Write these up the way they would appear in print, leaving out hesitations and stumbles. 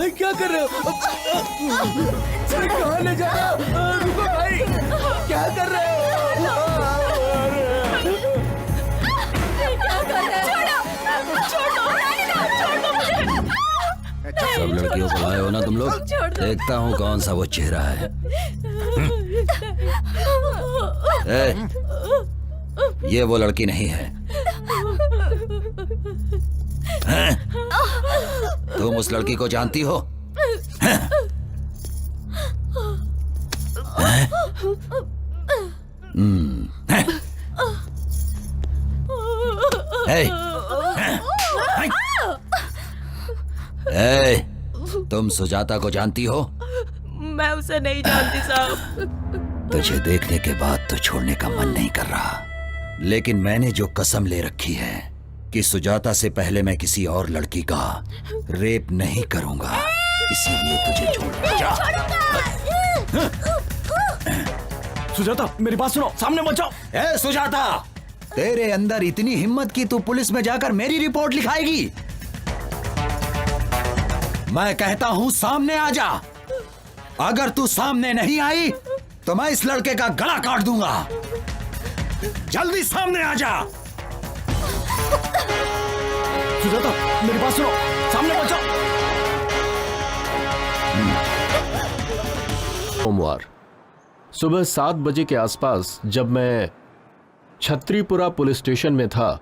भाई क्या कर रहे हो? कहाँ ले जा रहे हो? रुको भाई, क्या कर रहे हो? सब लड़कियों को लाए हो ना तुम लोग? देखता हूँ कौन सा वो चेहरा है। ये वो लड़की नहीं है। तुम उस लड़की को जानती हो? तुम सुजाता को जानती हो? मैं उसे नहीं जानती साहब। तुझे देखने के बाद तो छोड़ने का मन नहीं कर रहा, लेकिन मैंने जो कसम ले रखी है कि सुजाता से पहले मैं किसी और लड़की का रेप नहीं करूंगा, इसीलिए तुझे छोड़ जा। सुजाता मेरी बात सुनो, सामने मत जाओ। ए सुजाता, तेरे अंदर इतनी हिम्मत कि तू पुलिस में जाकर मेरी रिपोर्ट लिखाएगी? मैं कहता हूं सामने आ जा। अगर तू सामने नहीं आई तो मैं इस लड़के का गला काट दूंगा। जल्दी सामने आ जा। सुजाता मेरी बात सुनो, सामने मत जाओ। सोमवार सुबह 7 बजे के आसपास जब मैं छत्रीपुरा पुलिस स्टेशन में था,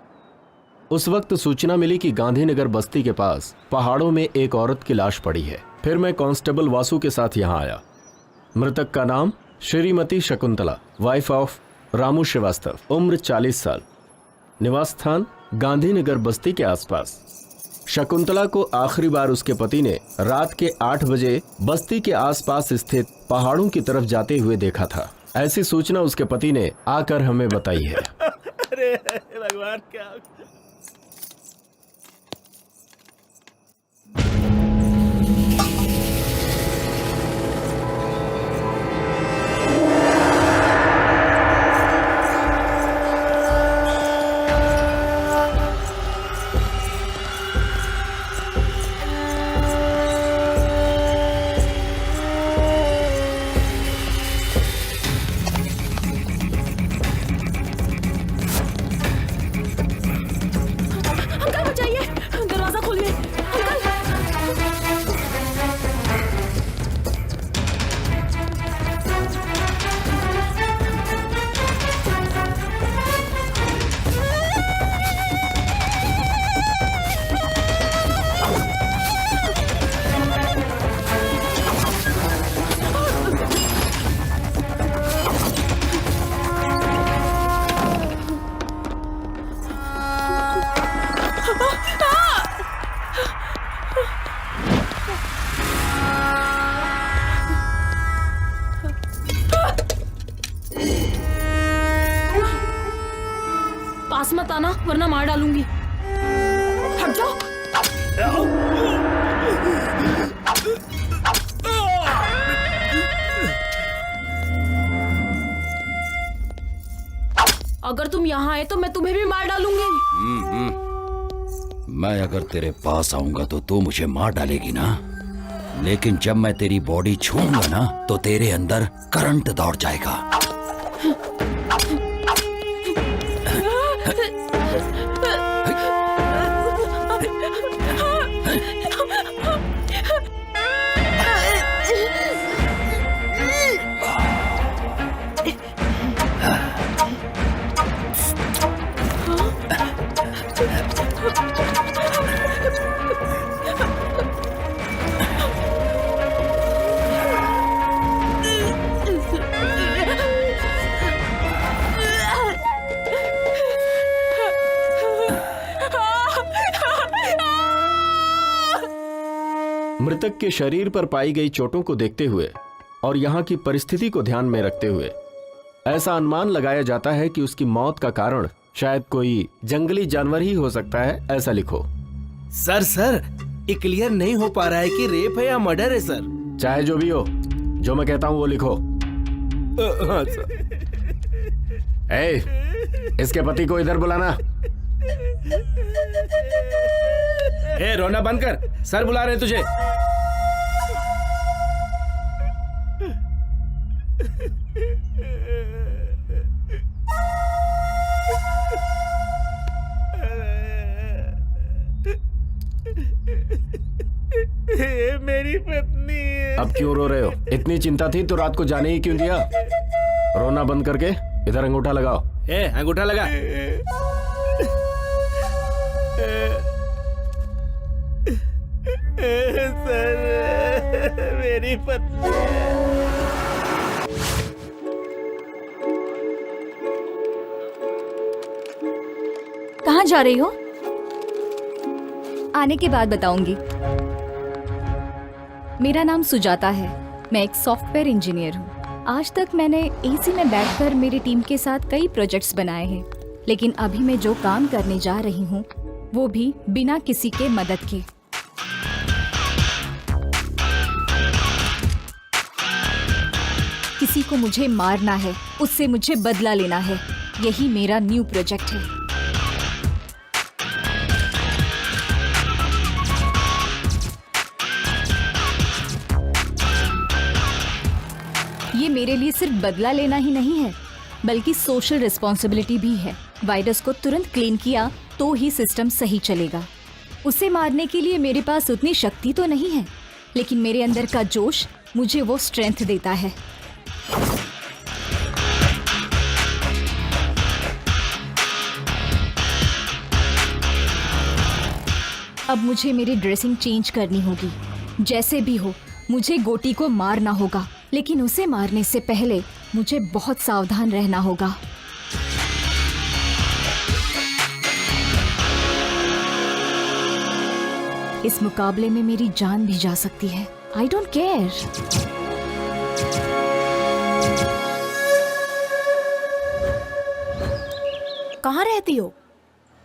उस वक्त सूचना मिली कि गांधीनगर बस्ती के पास पहाड़ों में एक औरत की लाश पड़ी है। फिर मैं कांस्टेबल वासु के साथ यहां आया। मृतक का नाम श्रीमती शकुंतला, वाइफ ऑफ रामू श्रीवास्तव, उम्र 40 साल, निवास स्थान गांधीनगर बस्ती के आसपास। शकुंतला को आखिरी बार उसके पति ने रात के 8 बजे बस्ती के आसपास स्थित पहाड़ों की तरफ जाते हुए देखा था। ऐसी सूचना उसके पति ने आकर हमें बताई है। अरे भगवान, क्या पास मत आना वरना मार डालूंगी। हट जाओ। अगर तुम यहाँ आए तो मैं तुम्हें भी मार डालूंगी। मैं अगर तेरे पास आऊंगा तो तू मुझे मार डालेगी ना, लेकिन जब मैं तेरी बॉडी छूऊंगा ना तो तेरे अंदर करंट दौड़ जाएगा। मृतक के शरीर पर पाई गई चोटों को देखते हुए और यहाँ की परिस्थिति को ध्यान में रखते हुए ऐसा अनुमान लगाया जाता है कि उसकी मौत का कारण शायद कोई जंगली जानवर ही हो सकता है, ऐसा लिखो। सर ये क्लियर नहीं हो पा रहा है कि रेप है या मर्डर है सर। चाहे जो भी हो, जो मैं कहता हूं वो लिखो। हाँ सर। इसके पति को इधर बुलाना। रोना बंद कर, सर बुला रहे तुझे। मेरी पत्नी है। अब क्यों रो रहे हो? इतनी चिंता थी तो रात को जाने ही क्यों दिया? रोना बंद करके इधर अंगूठा लगाओ। अंगूठा लगा। सर मेरी पत्नी। कहाँ जा रही हो? आने के बाद बताऊंगी। मेरा नाम सुजाता है, मैं एक सॉफ्टवेयर इंजीनियर हूँ। आज तक मैंने एसी में बैठकर मेरी टीम के साथ कई प्रोजेक्ट्स बनाए हैं, लेकिन अभी मैं जो काम करने जा रही हूँ वो भी बिना किसी के मदद के। किसी को मुझे मारना है, उससे मुझे बदला लेना है। यही मेरा न्यू प्रोजेक्ट है। ये मेरे लिए सिर्फ बदला लेना ही नहीं है, बल्कि सोशल रिस्पॉन्सिबिलिटी भी है। वायरस को तुरंत क्लीन किया तो ही सिस्टम सही चलेगा। उसे मारने के लिए मेरे पास उतनी शक्ति तो नहीं है, लेकिन मेरे अंदर का जोश मुझे वो स्ट्रेंथ देता है। अब मुझे मेरी ड्रेसिंग चेंज करनी होगी। जैसे भी हो, मुझे गोटी को मारना होगा, लेकिन उसे मारने से पहले मुझे बहुत सावधान रहना होगा। इस मुकाबले में मेरी जान भी जा सकती है। I don't care. कहाँ रहती हो?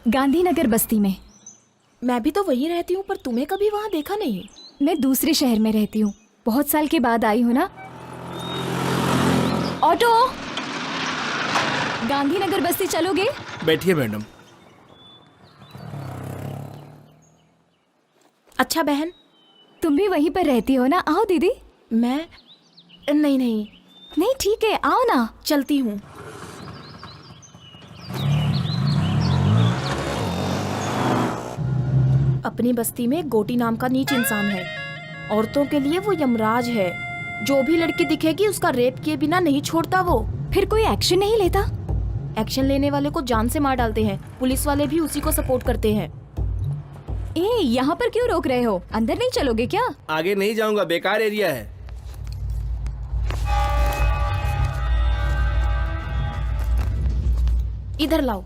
गांधीनगर बस्ती में। मैं भी तो वहीं रहती हूँ, पर तुम्हें कभी वहाँ देखा नहीं। मैं दूसरे शहर में रहती हूँ, बहुत साल के बाद आई हूँ ना। ऑटो, गांधीनगर बस्ती चलोगे? बैठिए मैडम। अच्छा बहन, तुम भी वहीं पर रहती हो ना? आओ दीदी। मैं नहीं, ठीक है, आओ ना। चलती हूँ। अपनी बस्ती में गोटी नाम का नीच इंसान है। औरतों के लिए वो यमराज है। जो भी लड़की दिखेगी उसका रेप किए बिना नहीं छोड़ता वो। फिर कोई एक्शन नहीं लेता? एक्शन लेने वाले को जान से मार डालते हैं। पुलिस वाले भी उसी को सपोर्ट करते हैं। यहाँ पर क्यों रोक रहे हो? अंदर नहीं चलोगे क्या? आगे नहीं जाऊंगा, बेकार एरिया है। इधर लाओ।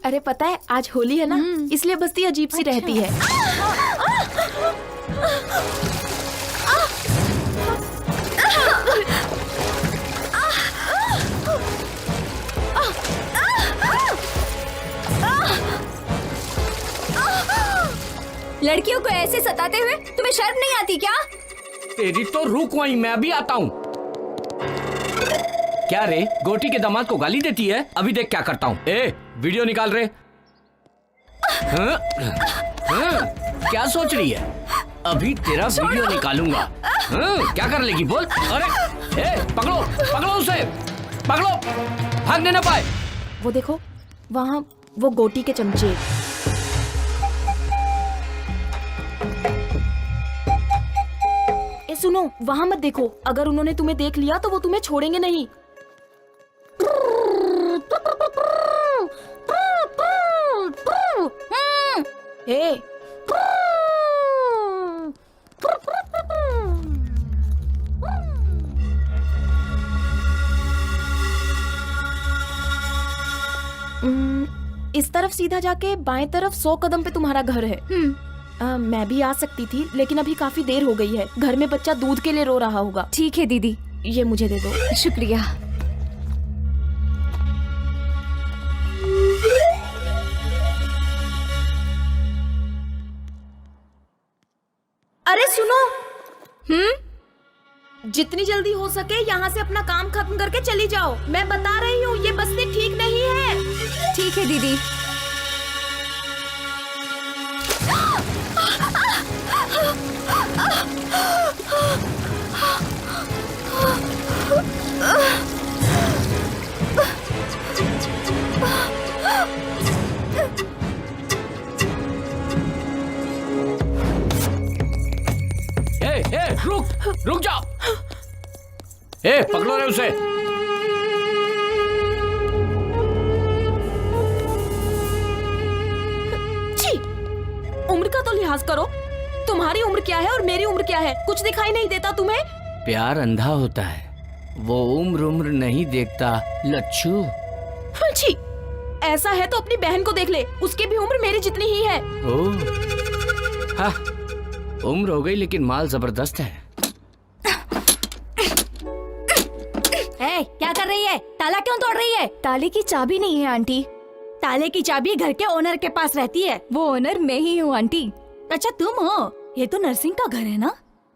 अरे पता है आज होली है ना, इसलिए बस्ती अजीब सी रहती है। लड़कियों को ऐसे सताते हुए तुम्हें शर्म नहीं आती क्या? तेरी तो रुक वहीं, मैं अभी आता हूँ। क्या रे, गोटी के दामाद को गाली देती है? अभी देख क्या करता हूँ। वीडियो निकाल रहे। क्या सोच रही है? अभी तेरा वीडियो निकालूंगा। क्या कर लेगी बोल? अरे पकड़ो पकड़ो उसे, पकड़ो, भागने ना पाए। वो देखो वहाँ वो गोटी के चमचे। सुनो, वहाँ मत देखो। अगर उन्होंने तुम्हें देख लिया तो वो तुम्हें छोड़ेंगे नहीं। हे इस तरफ सीधा जाके बाएं तरफ 100 कदम पे तुम्हारा घर है। मैं भी आ सकती थी लेकिन अभी काफी देर हो गई है। घर में बच्चा दूध के लिए रो रहा होगा। ठीक है दीदी। ये मुझे दे दो। शुक्रिया। अरे सुनो। जितनी जल्दी हो सके यहाँ से अपना काम खत्म करके चली जाओ। मैं बता रही हूँ ये बस्ती ठीक नहीं है। ठीक है दीदी। रुक जाओ। ए, पकड़ो रे उसे। छी, उम्र का तो लिहाज करो। तुम्हारी उम्र क्या है और मेरी उम्र क्या है? कुछ दिखाई नहीं देता तुम्हें? प्यार अंधा होता है, वो उम्र नहीं देखता लच्छू। छी, ऐसा है तो अपनी बहन को देख ले, उसकी भी उम्र मेरी जितनी ही है। ओह, हाँ, उम्र हो गई लेकिन माल जबरदस्त है। क्या कर रही है? ताला क्यों तोड़ रही है? ताले की चाबी नहीं है आंटी। ताले की चाबी घर के ओनर के पास रहती है। वो ओनर मैं ही हूँ आंटी। अच्छा तुम हो? ये तो नरसिंह का घर है ना?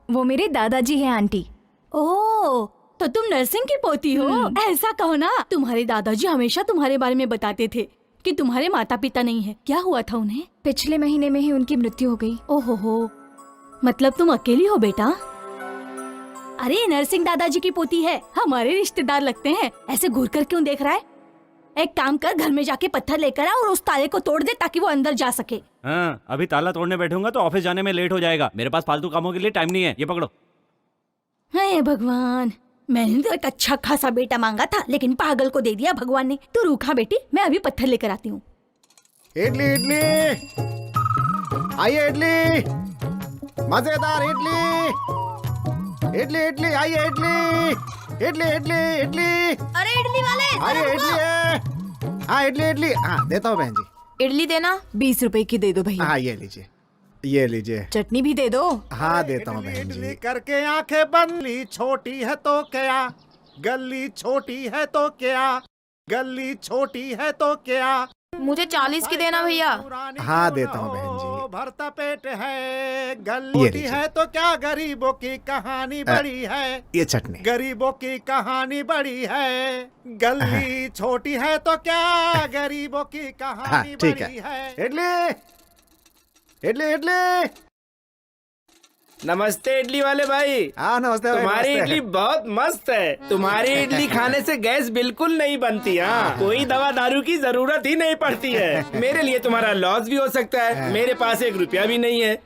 वो मेरे दादाजी हैं आंटी। ओह, तो तुम नरसिंह की पोती हो? ऐसा कहो ना। तुम्हारे दादाजी हमेशा तुम्हारे बारे में बताते थे कि तुम्हारे माता पिता नहीं है। क्या हुआ था उन्हें? पिछले महीने में ही उनकी मृत्यु हो गई। ओहो, मतलब तुम अकेली हो बेटा? अरे नरसिंह दादाजी की पोती है, हमारे रिश्तेदार लगते हैं। ऐसे घूर कर क्यों देख रहा है? एक काम कर, घर में जाके पत्थर लेकर आ और उस ताले को तोड़ दे ताकि वो अंदर जा सके। हाँ, अभी ताला तोड़ने बैठूंगा तो ऑफिस जाने में लेट हो जाएगा। मेरे पास फालतू कामों के लिए टाइम नहीं है। ये पकड़ो। हे भगवान, मैंने तो एक अच्छा खासा बेटा मांगा था लेकिन पागल को दे दिया भगवान ने। तू रूखा बेटी, मैं अभी पत्थर लेकर आती हूँ। इडली इडली, आइए इडली, मजेदार इडली, इडली इडली, आइए इडली, इडली इडली इडली। अरे इडली वाले, आइए इडली है। हाँ इडली इडली, हाँ देता हूँ बहन जी। इडली देना। 20 रुपए की दे दो भैया। हाँ ये लीजिए, ये लीजिए। चटनी भी दे दो। हाँ देता हूँ बहन जी। करके आंखें बंद, छोटी है तो क्या, गली छोटी है तो क्या, गली छोटी है तो क्या। मुझे 40 की देना भैया। हाँ देता हूँ बहन जी। भरता पेट है, गली है तो क्या, गरीबों की कहानी बड़ी है। ये चटनी। गरीबों की कहानी बड़ी है, गली छोटी है तो क्या, गरीबों की कहानी बड़ी है। इडली इडली इडली। नमस्ते इडली वाले भाई। हाँ नमस्ते। तुम्हारी इडली बहुत मस्त है। तुम्हारी इडली खाने से गैस बिल्कुल नहीं बनती। हाँ, कोई दवा दारू की जरूरत ही नहीं पड़ती है। मेरे लिए तुम्हारा लॉस भी हो सकता है। मेरे पास 1 रुपया भी नहीं है।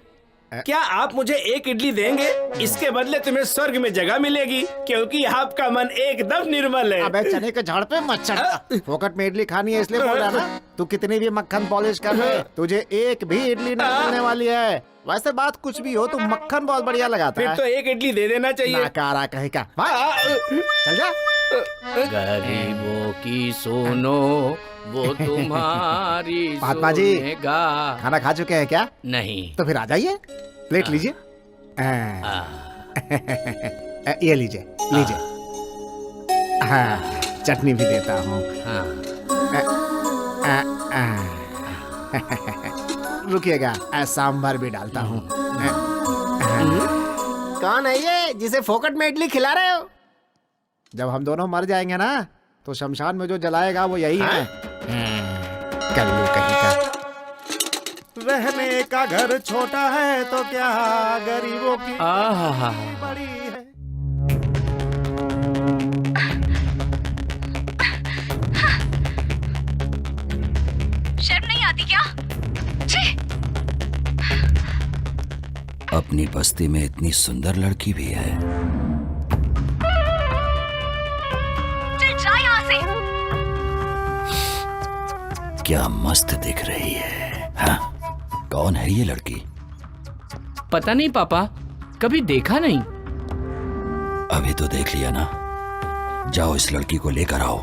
क्या आप मुझे 1 इडली देंगे? इसके बदले तुम्हें स्वर्ग में जगह मिलेगी, क्योंकि आपका मन एकदम निर्मल है। अबे चने के झाड़ पे मत चढ़। फोकट में इडली खानी है इसलिए बोल रहा ना। तू कितनी भी मक्खन पॉलिश कर ले, तुझे एक भी इडली नहीं मिलने वाली है। वैसे बात कुछ भी हो, तू मक्खन बहुत बढ़िया लगाता फिर है। तो 1 इडली दे देना चाहिए। नाकारा कहीं का। चल जा। गरीबों की सुनो, वो तुम्हारी महात्मा जी, सुनेगा। खाना खा चुके हैं क्या? नहीं। तो फिर आ जाइए, प्लेट लीजिए। ये लीजिए लीजिए। हाँ, चटनी भी देता हूँ। रुकिएगा, सांभर भी डालता हूँ। कौन है ये जिसे फोकट में इडली खिला रहे हो? जब हम दोनों मर जाएंगे ना, तो शमशान में जो जलाएगा वो यही है। कल्लू कहीं का। रहने का घर छोटा है तो क्या, गरीबों की बड़ी है। शर्म नहीं आती क्या? अपनी बस्ती में इतनी सुंदर लड़की भी है। चल जा यहाँ से। क्या मस्त दिख रही है। हाँ? कौन है ये लड़की? पता नहीं पापा, कभी देखा नहीं। अभी तो देख लिया ना। जाओ इस लड़की को लेकर आओ,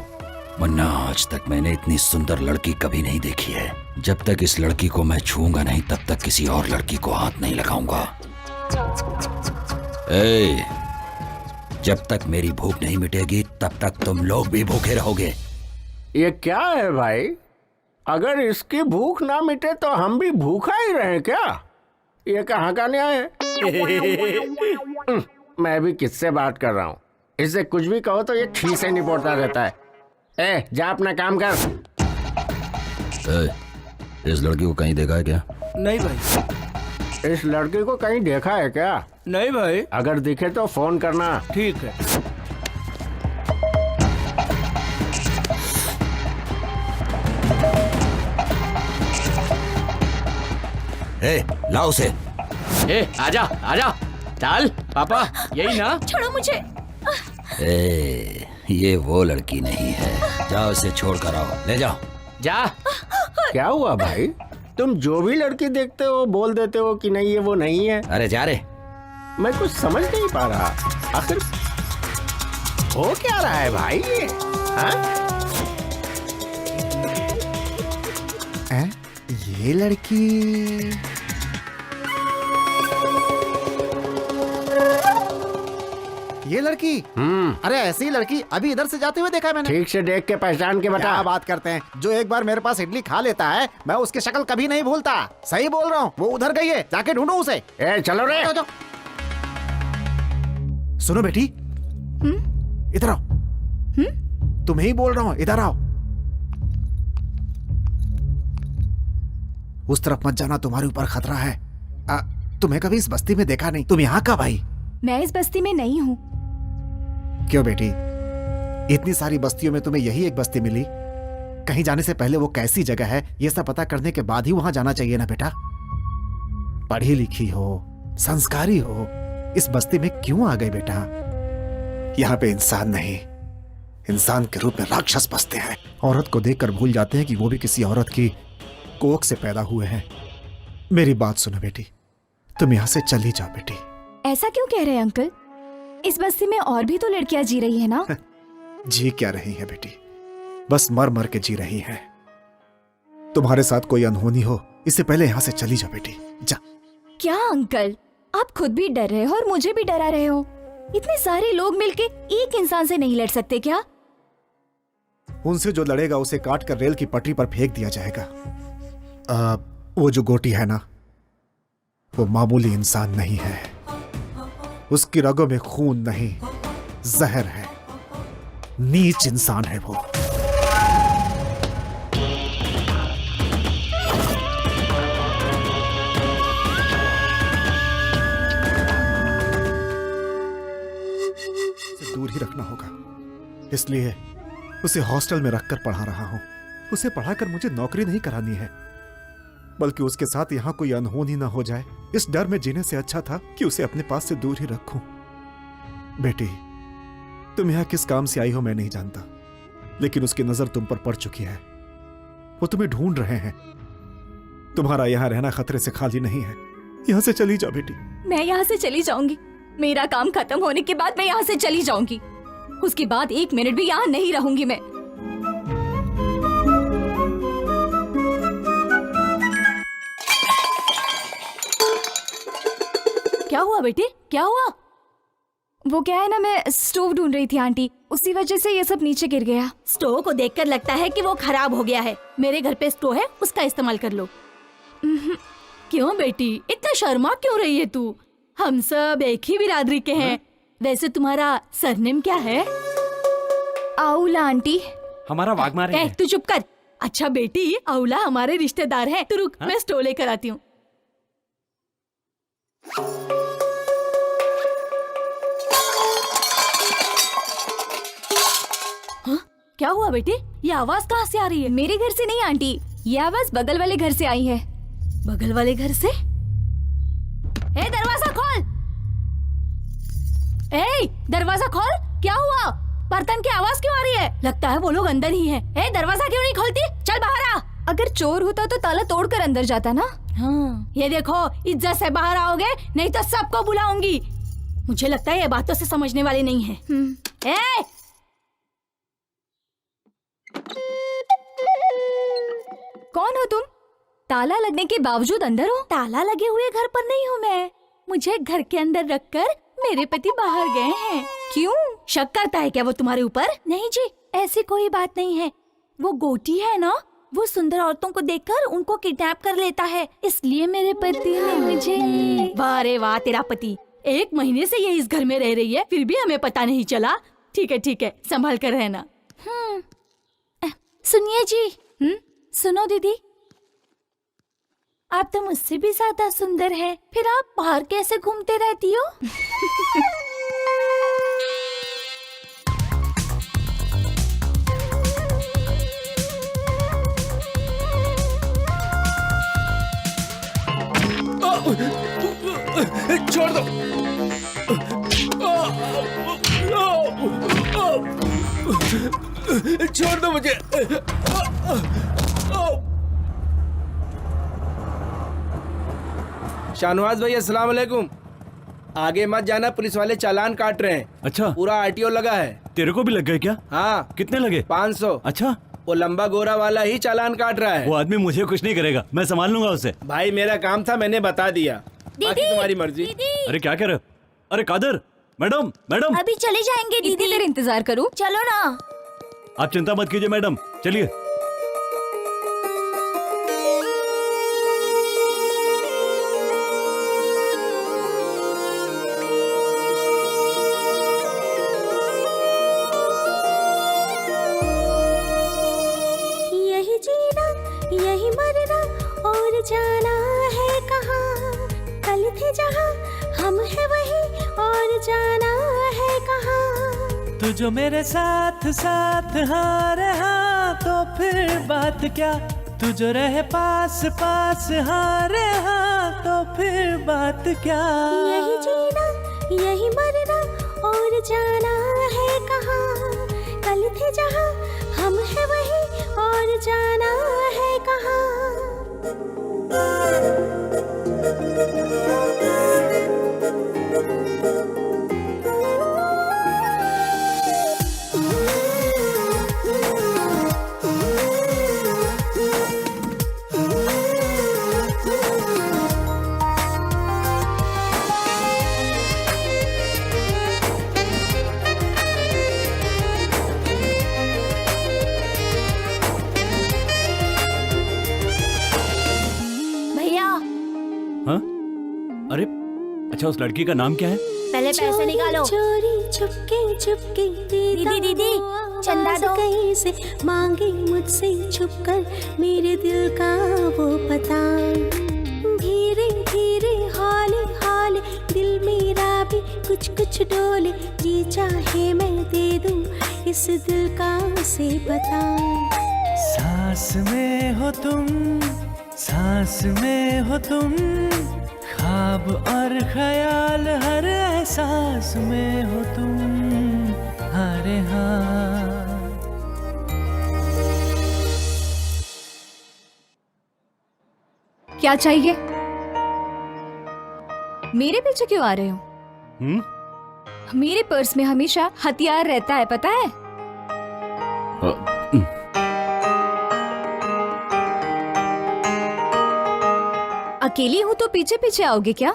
वरना आज तक मैंने इतनी सुंदर लड़की कभी नहीं देखी है। जब तक इस लड़की को मैं छूऊंगा नहीं, तब तक किसी और लड़की को हाथ नहीं लगाऊंगा। ए, जब तक मेरी भूख नहीं मिटेगी तब तक तुम लोग भी भूखे रहोगे। ये क्या है भाई? अगर इसकी भूख ना मिटे तो हम भी भूखा ही रहे क्या? ये कहाँ का न्याय है? मैं भी किससे बात कर रहा हूँ? इससे कुछ भी कहो तो ये ठीक से निपटता रहता है। ए, जा अपना काम कर। इस लड़की को कहीं देखा है क्या? नहीं भाई। इस लड़की को कहीं देखा है क्या? नहीं भाई। अगर दिखे तो फोन करना। ठीक है। ए, लाओ उसे। ए, आजा आजा, चल पापा, यही ना? छोड़ो मुझे। ए, ये वो लड़की नहीं है। जाओ इसे छोड़ कर आओ, ले जाओ। जा। क्या हुआ भाई? तुम जो भी लड़की देखते हो बोल देते हो कि नहीं ये वो नहीं है। अरे जा रे। मैं कुछ समझ नहीं पा रहा, आखिर हो क्या रहा है भाई ये? हाँ? ये लड़की अरे ऐसी लड़की अभी इधर से जाते हुए देखा है मैंने। ठीक से देख के पहचान के बता। क्या बात करते हैं? जो एक बार मेरे पास इडली खा लेता है, मैं उसकी शक्ल कभी नहीं भूलता। सही बोल रहा हूँ, वो उधर गई है, जाके ढूंढो उसे। ए, चलो रे। जाओ। सुनो बेटी, इधर आओ। तुम्हें ही बोल रहा हूँ, इधर आओ। उस तरफ मत जाना, तुम्हारे ऊपर खतरा है। तुम्हें कभी इस बस्ती में देखा नहीं। तुम यहाँ कब आई? मैं इस बस्ती में नहीं हूँ। क्यों बेटी, इतनी सारी बस्तियों में तुम्हें यही एक बस्ती मिली? कहीं जाने से पहले वो कैसी जगह है ये सब पता करने के बाद ही वहां जाना चाहिए ना बेटा। पढ़ी लिखी हो, संस्कारी हो, इस बस्ती में क्यों आ गए बेटा? यहाँ पे इंसान नहीं, इंसान के रूप में राक्षस बसते हैं। औरत को देखकर भूल जाते हैं कि वो भी किसी औरत की कोख से पैदा हुए हैं। मेरी बात सुनो बेटी, तुम यहाँ से चली जाओ बेटी। ऐसा क्यों कह रहे हैं अंकल? इस बस्ती में और भी तो लड़कियां जी रही है ना? जी क्या रही है बेटी, बस मर मर के जी रही है। तुम्हारे साथ कोई अनहोनी हो इससे पहले यहाँ से चली जाओ बेटी, जा। क्या अंकल, आप खुद भी डर रहे हो और मुझे भी डरा रहे हो। इतने सारे लोग मिलके एक इंसान से नहीं लड़ सकते क्या? उनसे जो लड़ेगा उसे काट कर रेल की पटरी पर फेंक दिया जाएगा। वो जो गोटी है ना, वो मामूली इंसान नहीं है। उसकी रगों में खून नहीं, जहर है। नीच इंसान है वो। उसे दूर ही रखना होगा, इसलिए उसे हॉस्टल में रखकर पढ़ा रहा हूं। उसे पढ़ाकर मुझे नौकरी नहीं करानी है, बल्कि उसके साथ यहां कोई अनहोनी ना हो जाए, इस डर में जीने से अच्छा था कि उसे अपने पास से दूर ही रखूं। बेटी, तुम यहां किस काम से आई हो मैं नहीं जानता, लेकिन उसकी नजर तुम पर पड़ चुकी है। वो तुम्हें ढूंढ रहे हैं। तुम्हारा यहां रहना खतरे से खाली नहीं है। यहां से चली जाओ बेटी। मैं यहाँ से चली जाऊंगी। मेरा काम खत्म होने के बाद मैं यहाँ से चली जाऊंगी। उसके बाद 1 मिनट भी यहाँ नहीं रहूंगी मैं। क्या हुआ बेटे, क्या हुआ? वो क्या है ना, मैं स्टोव ढूंढ रही थी आंटी, उसी वजह से ये सब नीचे गिर गया। स्टोव को देखकर लगता है कि वो खराब हो गया है। मेरे घर पे स्टोव है, उसका इस्तेमाल कर लो। क्यों बेटी, इतना शर्मा क्यों रही है तू? हम सब एक ही बिरादरी के हैं। वैसे तुम्हारा सरनेम क्या है? आउला आंटी। हमारा वाघमारे है। तू चुप कर। अच्छा बेटी, आउला हमारे रिश्तेदार हैं। तू रुक, मैं स्टोव लेकर आती हूँ। क्या हुआ बेटे, ये आवाज कहाँ से आ रही है? मेरे घर से नहीं आंटी, ये आवाज बगल वाले घर से आई है। बगल वाले घर से? ए, दरवाजा खोल। ए, दरवाजा खोल। क्या हुआ? बर्तन की आवाज क्यों आ रही है? लगता है वो लोग अंदर ही हैं। ए, दरवाजा क्यों नहीं खोलती? चल बाहर आ। अगर चोर होता तो ताला तोड़कर अंदर जाता ना। हाँ, ये देखो, इज्जत से बाहर आओगे नहीं तो सबको बुलाऊंगी। मुझे लगता है ये बातों से समझने वाली नहीं है। ए! कौन हो तुम? ताला लगने के बावजूद अंदर हो? ताला लगे हुए घर पर नहीं हूँ मैं। मुझे घर के अंदर रखकर मेरे पति बाहर गए हैं। क्यों? शक करता है क्या वो तुम्हारे ऊपर? नहीं जी, ऐसी कोई बात नहीं है। वो गोटी है ना, वो सुंदर औरतों को देखकर उनको किडनैप कर लेता है, इसलिए मेरे पति ने मुझे। वाह रे वाह, तेरा पति 1 महीने से ये इस घर में रह रही है, फिर भी हमें पता नहीं चला। ठीक है, संभाल कर रहना। सुनिए जी। सुनो दीदी, आप तो मुझसे भी ज्यादा सुंदर है, फिर आप बाहर कैसे घूमते रहती हो? छोड़ दो। छोड़ दो मुझे। शाहनवाज भाई, अस्सलाम वालेकुम। आगे मत जाना, पुलिस वाले चालान काट रहे हैं। अच्छा, पूरा आरटीओ लगा है। तेरे को भी लग गए क्या? हाँ। कितने लगे? 500। अच्छा, वो लंबा गोरा वाला ही चालान काट रहा है। वो आदमी मुझे कुछ नहीं करेगा, मैं संभाल लूंगा उसे। भाई मेरा काम था, मैंने बता दिया, बाकी तुम्हारी मर्जी। अरे क्या कह रहे हो? अरे कादर, मैडम मैडम, अभी चले जाएंगे इतनी दीदी। देर इंतजार करूं? चलो ना। आप चिंता मत कीजिए मैडम, चलिए। यही जीना, यही मरना और जाना है कहाँ। कल थे जहाँ, हम है वही और जाना है कहाँ। तू जो मेरे साथ साथ हाँ रहा तो फिर बात क्या। तू जो रहे पास पास हाँ रहा तो फिर बात क्या। यही जीना, यही मरना और जाना है कहाँ। कल थे जहाँ, हम है वही और जाना है कहाँ। भैया, हाँ? अरे अच्छा, उस लड़की का नाम क्या है? पहले पैसे निकालो। चोरी चुपके चुपके दीदी दीदी चंदा दो। कहीं से मांगे मुझसे छुपकर मेरे दिल का वो पता। धीरे धीरे हौले हौले दिल मेरा भी कुछ कुछ डोले। जी चाहे मैं दे दूं इस दिल का उसे पता। सांस में हो तुम, सांस में हो तुम, ख्वाब और ख्याल हर एहसास में हो तुम। अरे हाँ, क्या चाहिए? मेरे पीछे क्यों आ रहे हो? मेरे पर्स में हमेशा हथियार रहता है, पता है? अकेली हूँ तो पीछे पीछे आओगे क्या?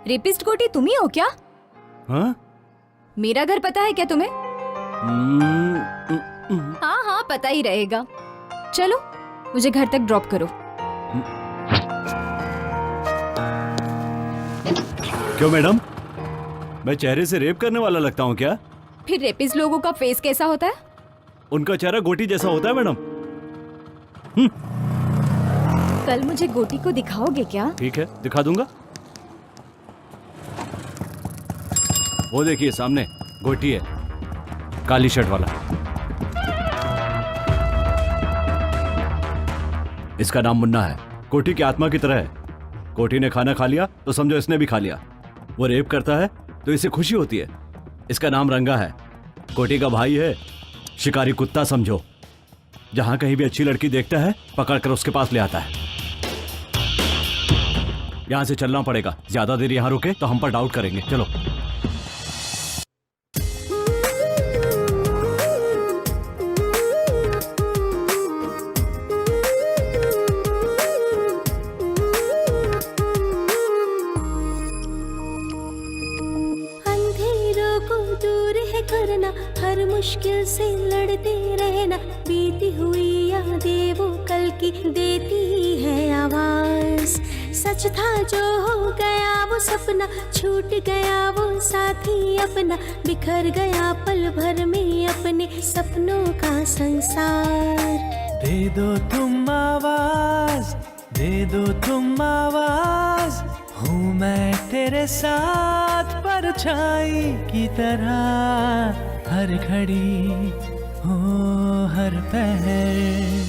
रेपिस्ट गोटी तुम ही हो क्या? हाँ? मेरा घर पता है क्या तुम्हें? हाँ हाँ, पता ही रहेगा। चलो मुझे घर तक ड्रॉप करो। क्यों मैडम, मैं चेहरे से रेप करने वाला लगता हूँ क्या? फिर रेपिस्ट लोगों का फेस कैसा होता है? उनका चेहरा गोटी जैसा होता है मैडम। कल मुझे गोटी को दिखाओगे क्या? ठीक है, दिखा दूंगा। वो देखिए सामने गोटी है, काली शर्ट वाला। इसका नाम मुन्ना है, कोठी की आत्मा की तरह है। कोठी ने खाना खा लिया तो समझो इसने भी खा लिया। वो रेप करता है तो इसे खुशी होती है। इसका नाम रंगा है, कोठी का भाई है, शिकारी कुत्ता समझो। जहां कहीं भी अच्छी लड़की देखता है पकड़कर उसके पास ले आता है। यहां से चलना पड़ेगा, ज्यादा देर यहां रुके तो हम पर डाउट करेंगे। चलो। अंधेरों को दूर है करना, हर मुश्किल से लड़ते रहना, बीती हुई यादें वो कल की देती है आवाज। सच था जो हो गया वो सपना, छूट गया वो साथी अपना, बिखर गया पल भर में अपने सपनों का संसार। दे दो तुम आवाज, दे दो तुम आवाज, हूँ मैं तेरे साथ परछाई की तरह, हर घड़ी हो हर पहर।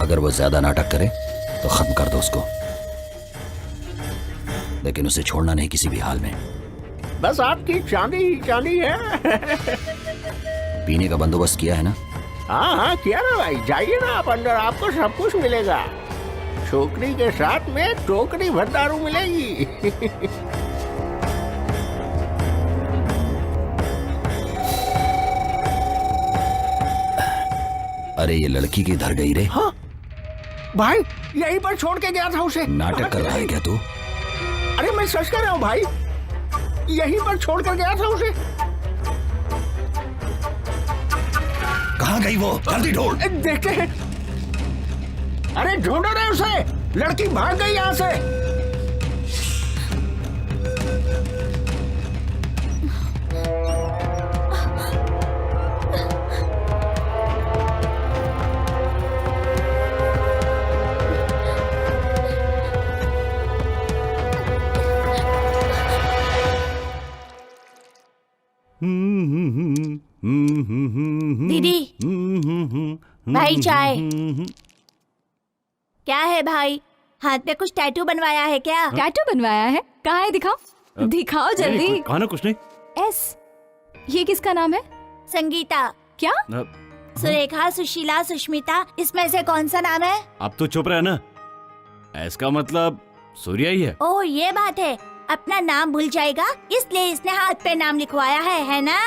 अगर वो ज्यादा नाटक करे तो खत्म कर दो उसको, लेकिन उसे छोड़ना नहीं किसी भी हाल में। बस आपकी चांदी ही चांदी है। पीने का बंदोबस्त किया है ना? हाँ हाँ किया ना भाई, जाइए ना आप अंदर, आपको सब कुछ मिलेगा। छोकरी के साथ में टोकरी भर दारू मिलेगी। अरे ये लड़की किधर गई रे? हाँ भाई, यहीं पर छोड़ के गया था उसे। नाटक कर रहा है क्या तू? अरे मैं सच कह रहा हूँ भाई, यहीं पर छोड़ कर गया था उसे। कहाँ गई वो? जल्दी ढूंढ। देखते हैं। अरे ढूंढो रे उसे, लड़की भाग गई यहाँ से। दीदी, भाई चाय। क्या है भाई, हाथ पे कुछ टैटू बनवाया है क्या? टैटू बनवाया है? कहाँ है, दिखाओ दिखाओ जल्दी। कहा ना कुछ नहीं। एस, ये किसका नाम है? संगीता। क्या? सुरेखा, सुशीला, सुष्मिता, इसमें से कौन सा नाम है? अब तो चुप रहे ना, इसका मतलब सूर्या ही है। ओह ये बात है, अपना नाम भूल जाएगा इसलिए इसने हाथ पे नाम लिखवाया है ना?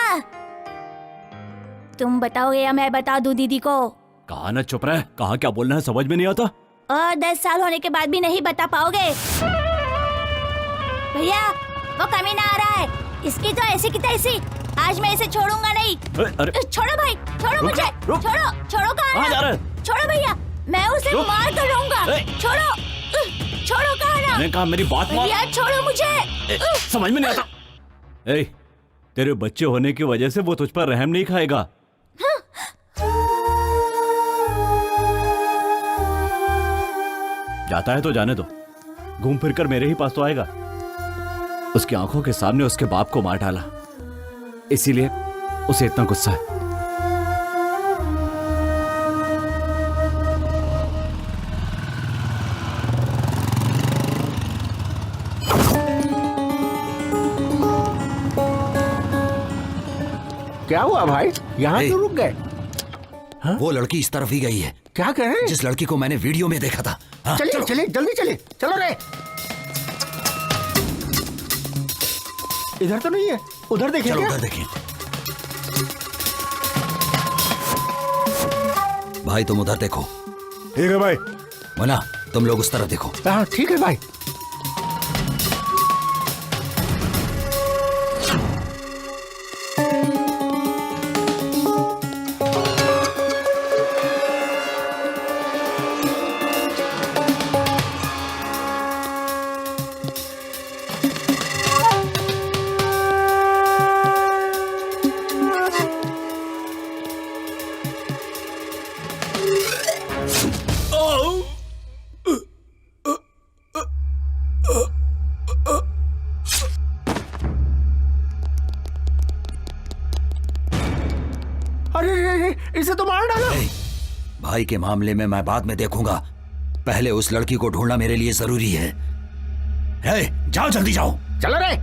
तुम बताओगे या मैं बता दूं दीदी को? कहा ना चुप रहे, कहा क्या बोलना है समझ में नहीं आता। और 10 साल होने के बाद भी नहीं बता पाओगे? भैया वो कमीना आ रहा है, इसकी तो ऐसी की तैसी, आज मैं इसे छोड़ूंगा नहीं। अरे छोड़ो भाई, छोड़ो मुझे, रुक। छोड़ो छोड़ो, कहाँ जा रहे हो? छोड़ो भैया, मैं उसे रुक। मार कर रहूंगा। छोड़ो छोड़ो, कहा ना? मैंने कहा मेरी बात मान। भैया छोड़ो मुझे। समझ में नहीं आता। ए, तेरे बच्चे होने की वजह से वो तुझ पर रहम नहीं खाएगा। जाता है तो जाने दो, घूम फिर कर मेरे ही पास तो आएगा। उसकी आंखों के सामने उसके बाप को मार डाला, इसीलिए उसे इतना गुस्सा है। क्या हुआ भाई, यहाँ ए, क्यों रुक गए? वो लड़की इस तरफ ही गई है, क्या कह रहे हैं? जिस लड़की को मैंने वीडियो में देखा था। हाँ, चलिए चलो। चलिए जल्दी चलिए, चलो रे। इधर तो नहीं है, उधर देखिए। चलो क्या? उधर देखिए। भाई तुम उधर देखो। ठीक है भाई। मुन्ना तुम लोग उस तरफ देखो। हाँ ठीक है भाई। अरे इसे तो मार डाला। ए, भाई के मामले में मैं बाद में देखूंगा, पहले उस लड़की को ढूंढना मेरे लिए जरूरी है। जाओ जल्दी जाओ। चलो रे।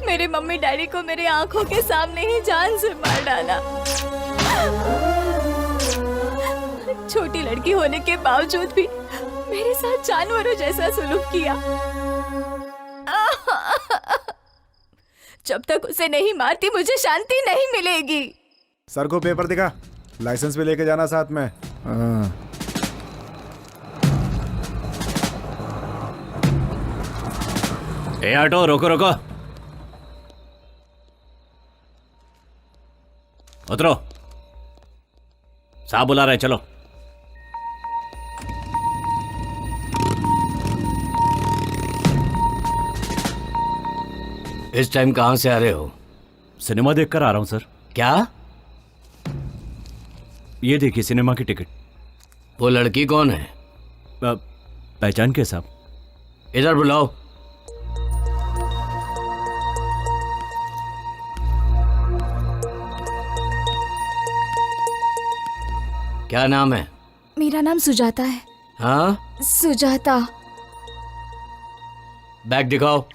मेरे मम्मी डैडी को मेरी आंखों के सामने ही जान से मार डाला। छोटी लड़की होने के बावजूद भी मेरे साथ जानवरों जैसा सुलूक किया। जब तक उसे नहीं मारती मुझे शांति नहीं मिलेगी। सर को पेपर दिखा, लाइसेंस भी लेके जाना साथ में। ए ऑटो, रोको रोको, उतरो। साहब बुला रहे, चलो। इस टाइम कहाँ से आ रहे हो? सिनेमा देखकर आ रहा हूं सर। क्या? ये देखिए सिनेमा की टिकट। वो लड़की कौन है? पहचान के साहब? इधर बुलाओ। क्या नाम है? मेरा नाम सुजाता है। हाँ, सुजाता। बैग दिखाओ।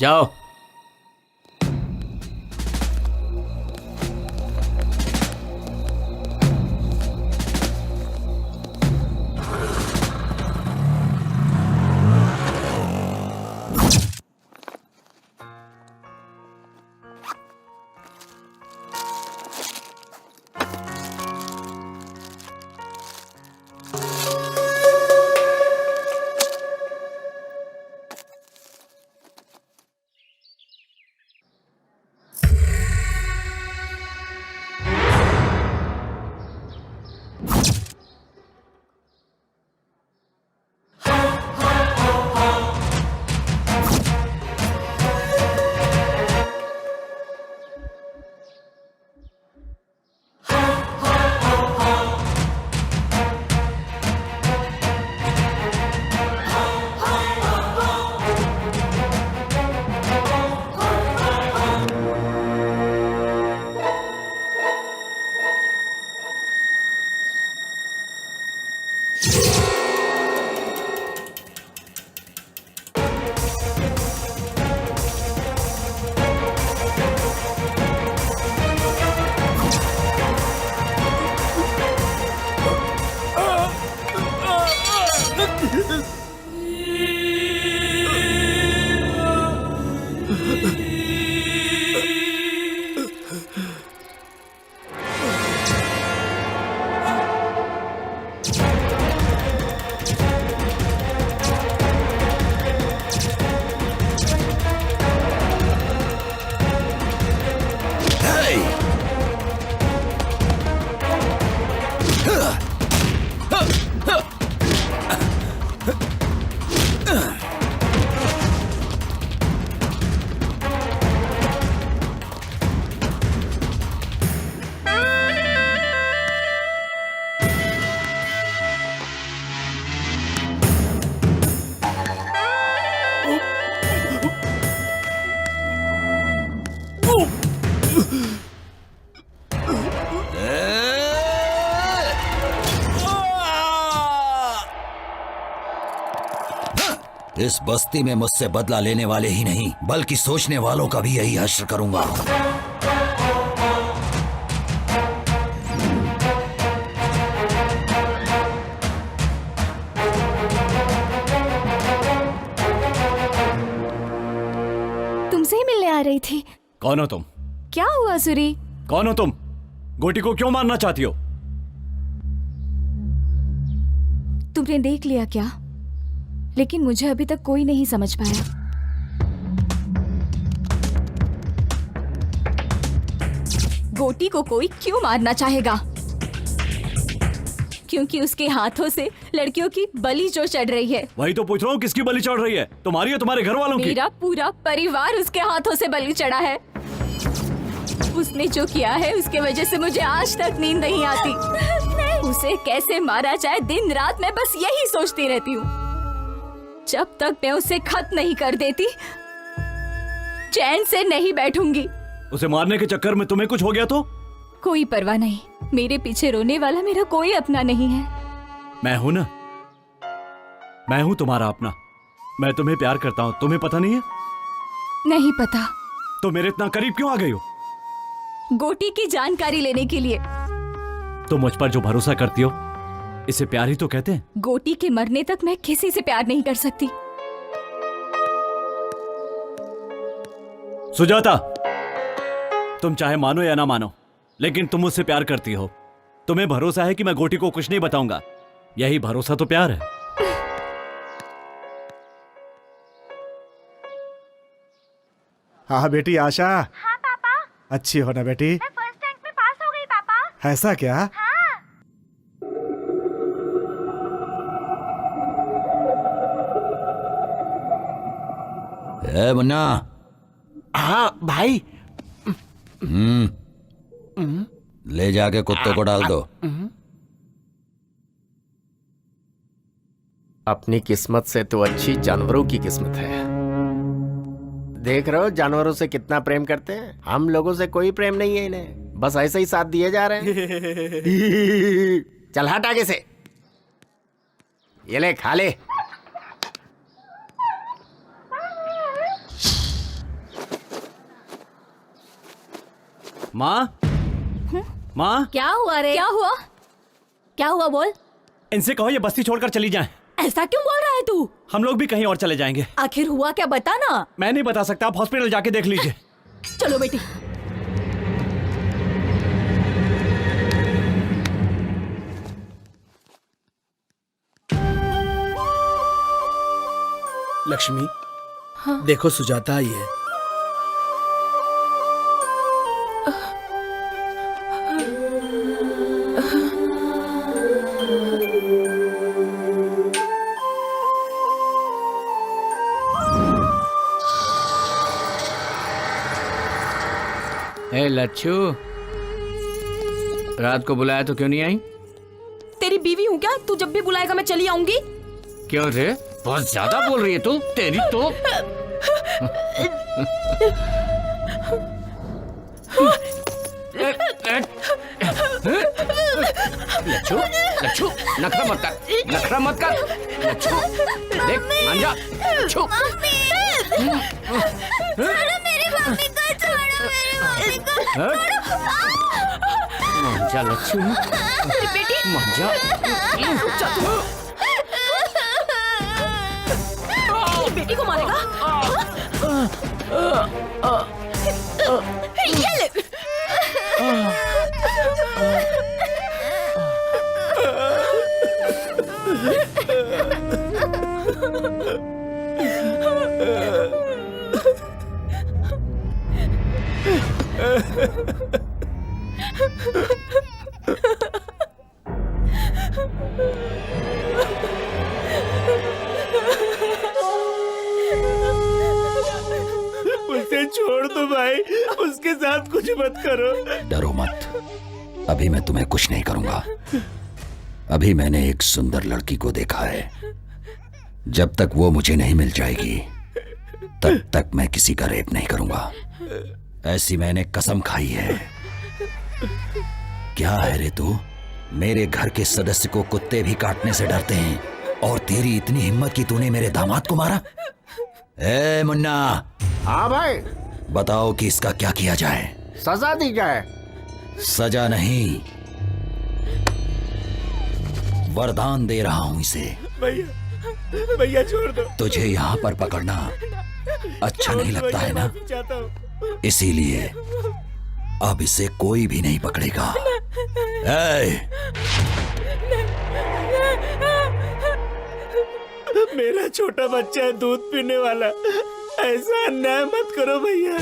जाओ। इस बस्ती में मुझसे बदला लेने वाले ही नहीं बल्कि सोचने वालों का भी यही हश्र करूंगा। तुमसे ही मिलने आ रही थी। कौन हो तुम? क्या हुआ सूरी? कौन हो तुम? गोटी को क्यों मारना चाहती हो? तुमने देख लिया क्या? लेकिन मुझे अभी तक कोई नहीं समझ पाया। गोटी को कोई क्यों मारना चाहेगा? क्योंकि उसके हाथों से लड़कियों की बलि जो चढ़ रही है। वही तो पूछ रहा हूँ, किसकी बलि चढ़ रही है? तुम्हारी या तुम्हारे घर वालों की? मेरा पूरा परिवार उसके हाथों से बलि चढ़ा है। उसने जो किया है उसके वजह से मुझे आज तक नींद नहीं आती। उसे कैसे मारा जाए दिन रात मैं बस यही सोचती रहती हूँ। जब तक मैं उसे खत्म नहीं कर देती चैन से नहीं बैठूंगी। उसे मारने के चक्कर में तुम्हें कुछ हो गया तो? कोई परवाह नहीं, मेरे पीछे रोने वाला मेरा कोई अपना नहीं है। मैं हूं ना, मैं हूं तुम्हारा अपना। मैं तुम्हें प्यार करता हूं, तुम्हें पता नहीं है? नहीं पता। तो मेरे इतना करीब क्यों आ गई हो? गोटी की जानकारी लेने के लिए। तुम मुझ पर जो भरोसा करती हो इसे प्यार ही तो कहते हैं। गोटी के मरने तक मैं किसी से प्यार नहीं कर सकती। सुजाता, तुम चाहे मानो या ना मानो, लेकिन तुम मुझसे प्यार करती हो। तुम्हें भरोसा है कि मैं गोटी को कुछ नहीं बताऊंगा। यही भरोसा तो प्यार है। हाँ बेटी आशा। हाँ पापा। अच्छी हो ना बेटी? मैं फर्स्ट रैंक में पास हो गई पापा। ऐसा क्या? हाँ। ए मुन्ना। हाँ भाई। ले जाके कुत्तों को डाल दो। अपनी किस्मत से तो अच्छी जानवरों की किस्मत है। देख रहे हो जानवरों से कितना प्रेम करते हैं। हम लोगों से कोई प्रेम नहीं है इन्हें, बस ऐसे ही साथ दिए जा रहे हैं। चल हट आगे से। ये ले खा ले। माँ, माँ, क्या हुआ रे? क्या हुआ? क्या हुआ बोल? इनसे कहो ये बस्ती छोड़कर चली जाएं। ऐसा क्यों बोल रहा है तू? हम लोग भी कहीं और चले जाएंगे। आखिर हुआ क्या बता ना। मैं नहीं बता सकता, आप हॉस्पिटल जाके देख लीजिए। चलो बेटी। लक्ष्मी, देखो सुजाता आई है। ए लच्छू, रात को बुलाया तो क्यों नहीं आई? तेरी बीवी हूँ क्या? तू जब भी बुलाएगा मैं चली आऊंगी। क्यों रे? बहुत ज्यादा बोल रही है तू। तेरी तो लच्छू, लच्छू, नखरा मत कर, नखरा मत कर। लच्छू, देख मान जा। लच्छू, मेरी मम्मी को छोड़ो, मेरी मम्मी को। मान जा लच्छू, मान जा। बेटी को मारेगा? ये ले। उसे छोड़ दो भाई, उसके साथ कुछ मत करो। डरो मत, अभी मैं तुम्हें कुछ नहीं करूंगा। अभी मैंने एक सुंदर लड़की को देखा है। जब तक वो मुझे नहीं मिल जाएगी तब तक मैं किसी का रेप नहीं करूंगा। ऐसी मैंने कसम खाई है। क्या है रे तू? मेरे घर के सदस्य को कुत्ते भी काटने से डरते हैं, और तेरी इतनी हिम्मत कि तूने मेरे दामाद को मारा? ए मुन्ना, हाँ भाई, बताओ कि इसका क्या किया जाए? सजा दी जाए। सजा नहीं, वरदान दे रहा हूं इसे। भैया भैया छोड़ दो। तुझे यहाँ पर पकड़ना अच्छा नहीं लगता है ना? चाहता हूँ। इसीलिए अब इसे कोई भी नहीं पकड़ेगा। ए! मेरा छोटा बच्चा है, दूध पीने वाला, ऐसा अन्याय मत करो भैया।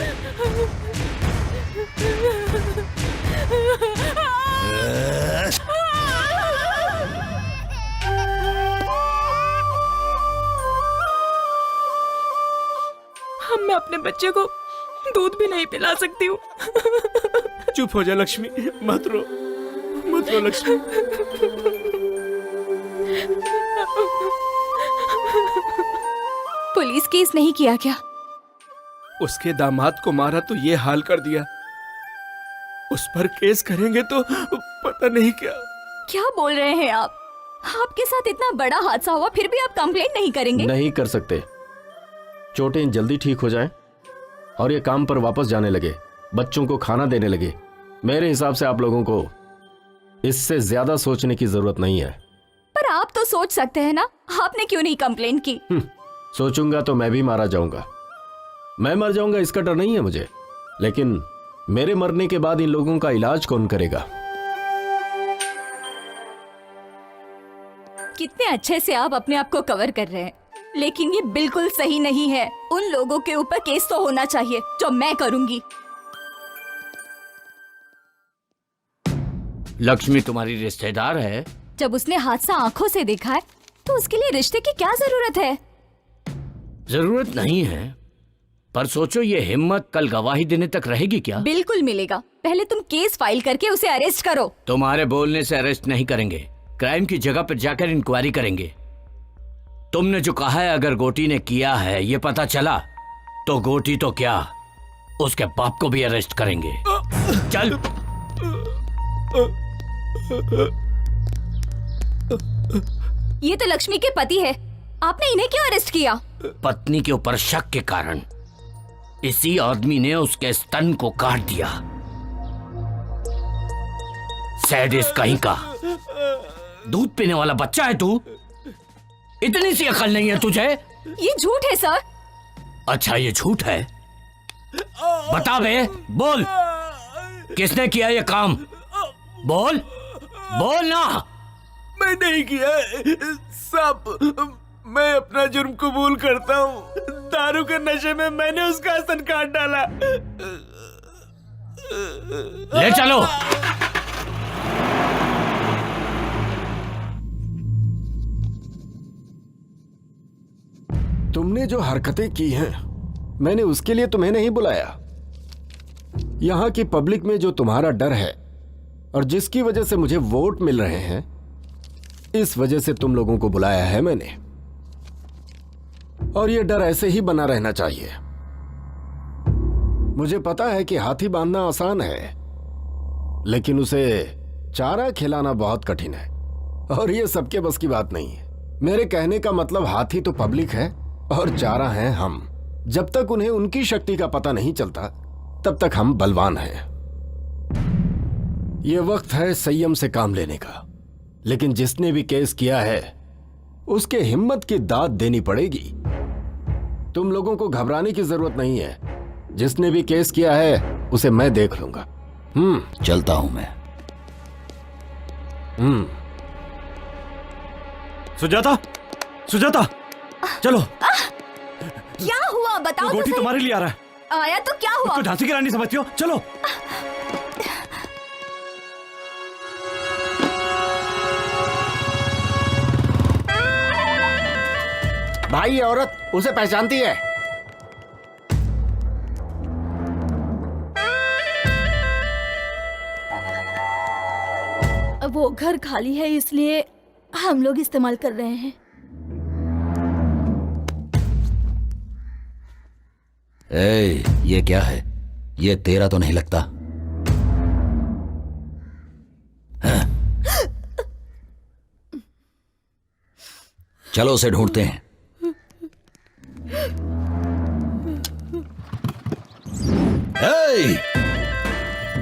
हम मैं अपने बच्चे को दूध भी नहीं पिला सकती हूँ। चुप हो जा लक्ष्मी, मत रो लक्ष्मी। पुलिस केस नहीं किया क्या? उसके दामाद को मारा तो ये हाल कर दिया, उस पर केस करेंगे तो पता नहीं क्या। क्या बोल रहे हैं आप? आपके साथ इतना बड़ा हादसा हुआ फिर भी आप कंप्लेंट नहीं करेंगे? नहीं कर सकते। चोटें जल्दी ठीक हो जाएं और ये काम पर वापस जाने लगे, बच्चों को खाना देने लगे। मेरे हिसाब से आप लोगों को इससे ज्यादा सोचने की जरूरत नहीं है। पर आप तो सोच सकते हैं ना, आपने क्यों नहीं कंप्लेंट की? सोचूंगा तो मैं भी मारा जाऊंगा। मैं मर जाऊंगा इसका डर नहीं है मुझे, लेकिन मेरे मरने के बाद इन लोगों का इलाज कौन करेगा? कितने अच्छे से आप अपने आप को कवर कर रहे हैं, लेकिन ये बिल्कुल सही नहीं है। उन लोगों के ऊपर केस तो होना चाहिए, जो मैं करूंगी। लक्ष्मी तुम्हारी रिश्तेदार है। जब उसने हादसा आंखों से देखा है तो उसके लिए रिश्ते की क्या जरूरत है? जरूरत नहीं है, पर सोचो ये हिम्मत कल गवाही देने तक रहेगी क्या? बिल्कुल मिलेगा। पहले तुम केस फाइल करके उसे अरेस्ट करो। तुम्हारे बोलने से अरेस्ट नहीं करेंगे, क्राइम की जगह पर जाकर इंक्वायरी करेंगे। तुमने जो कहा है अगर गोटी ने किया है ये पता चला तो गोटी तो क्या, उसके बाप को भी अरेस्ट करेंगे। चल। ये तो लक्ष्मी के पति है, आपने इन्हें क्यों अरेस्ट किया? पत्नी के ऊपर शक के कारण इसी आदमी ने उसके स्तन को काट दिया। सैडिस्ट कहीं का। दूध पीने वाला बच्चा है तू, इतनी सी अकल नहीं है तुझे? ये झूठ है सर। अच्छा ये झूठ है, बता बे, बोल किसने किया ये काम? बोल ना। मैं नहीं किया साहब, मैं अपना जुर्म कबूल करता हूँ। दारू के नशे में मैंने उसका स्तन काट डाला। ले चलो। तुमने जो हरकतें की हैं, मैंने उसके लिए तुम्हें नहीं बुलाया। यहां की पब्लिक में जो तुम्हारा डर है और जिसकी वजह से मुझे वोट मिल रहे हैं, इस वजह से तुम लोगों को बुलाया है मैंने। और ये डर ऐसे ही बना रहना चाहिए। मुझे पता है कि हाथी बांधना आसान है, लेकिन उसे चारा खिलाना बहुत कठिन है, और ये सबके बस की बात नहीं है। मेरे कहने का मतलब हाथी तो पब्लिक है और चारा हैं हम। जब तक उन्हें उनकी शक्ति का पता नहीं चलता तब तक हम बलवान हैं। ये वक्त है संयम से काम लेने का, लेकिन जिसने भी केस किया है उसके हिम्मत की दाद देनी पड़ेगी। तुम लोगों को घबराने की जरूरत नहीं है। जिसने भी केस किया है उसे मैं देख लूंगा। चलता हूं मैं। सुजाता, सुजाता, चलो। क्या हुआ बताओ तो गोटी सही। तुम्हारे लिए आ रहा है। आया तो क्या हुआ? तो झांसी की रानी समझती हो? चलो। भाई ये औरत उसे पहचानती है। वो घर खाली है इसलिए हम लोग इस्तेमाल कर रहे हैं। ये क्या है? ये तेरा तो नहीं लगता। हाँ? चलो उसे ढूंढते हैं।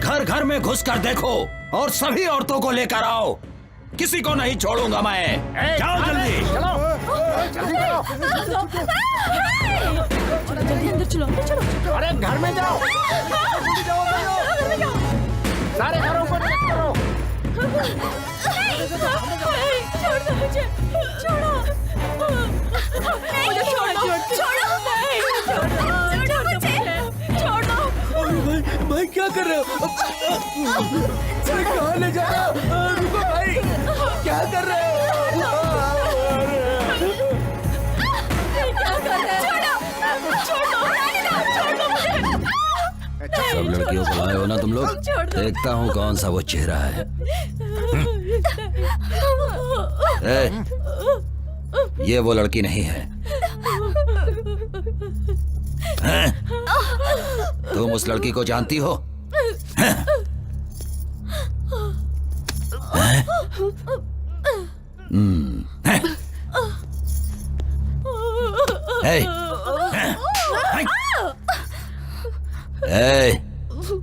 घर घर में घुस कर देखो और सभी औरतों को लेकर आओ, किसी को नहीं छोड़ूंगा मैं। जाओ जल्दी। जल्दी अंदर चलो, अंदर चलो। अरे घर में जाओ, सारे घरों को चेक करो। छोड़ दो मुझे, छोड़ो मुझे, छोड़ दो। भाई क्या कर रहे हो? कहाँ ले जा रहे हो? रुको भाई, क्या कर रहे हो? सब लड़कियों को लाए हो ना तुम लोग? देखता हूँ कौन सा वो चेहरा है। ये वो लड़की नहीं है। तुम उस लड़की को जानती हो?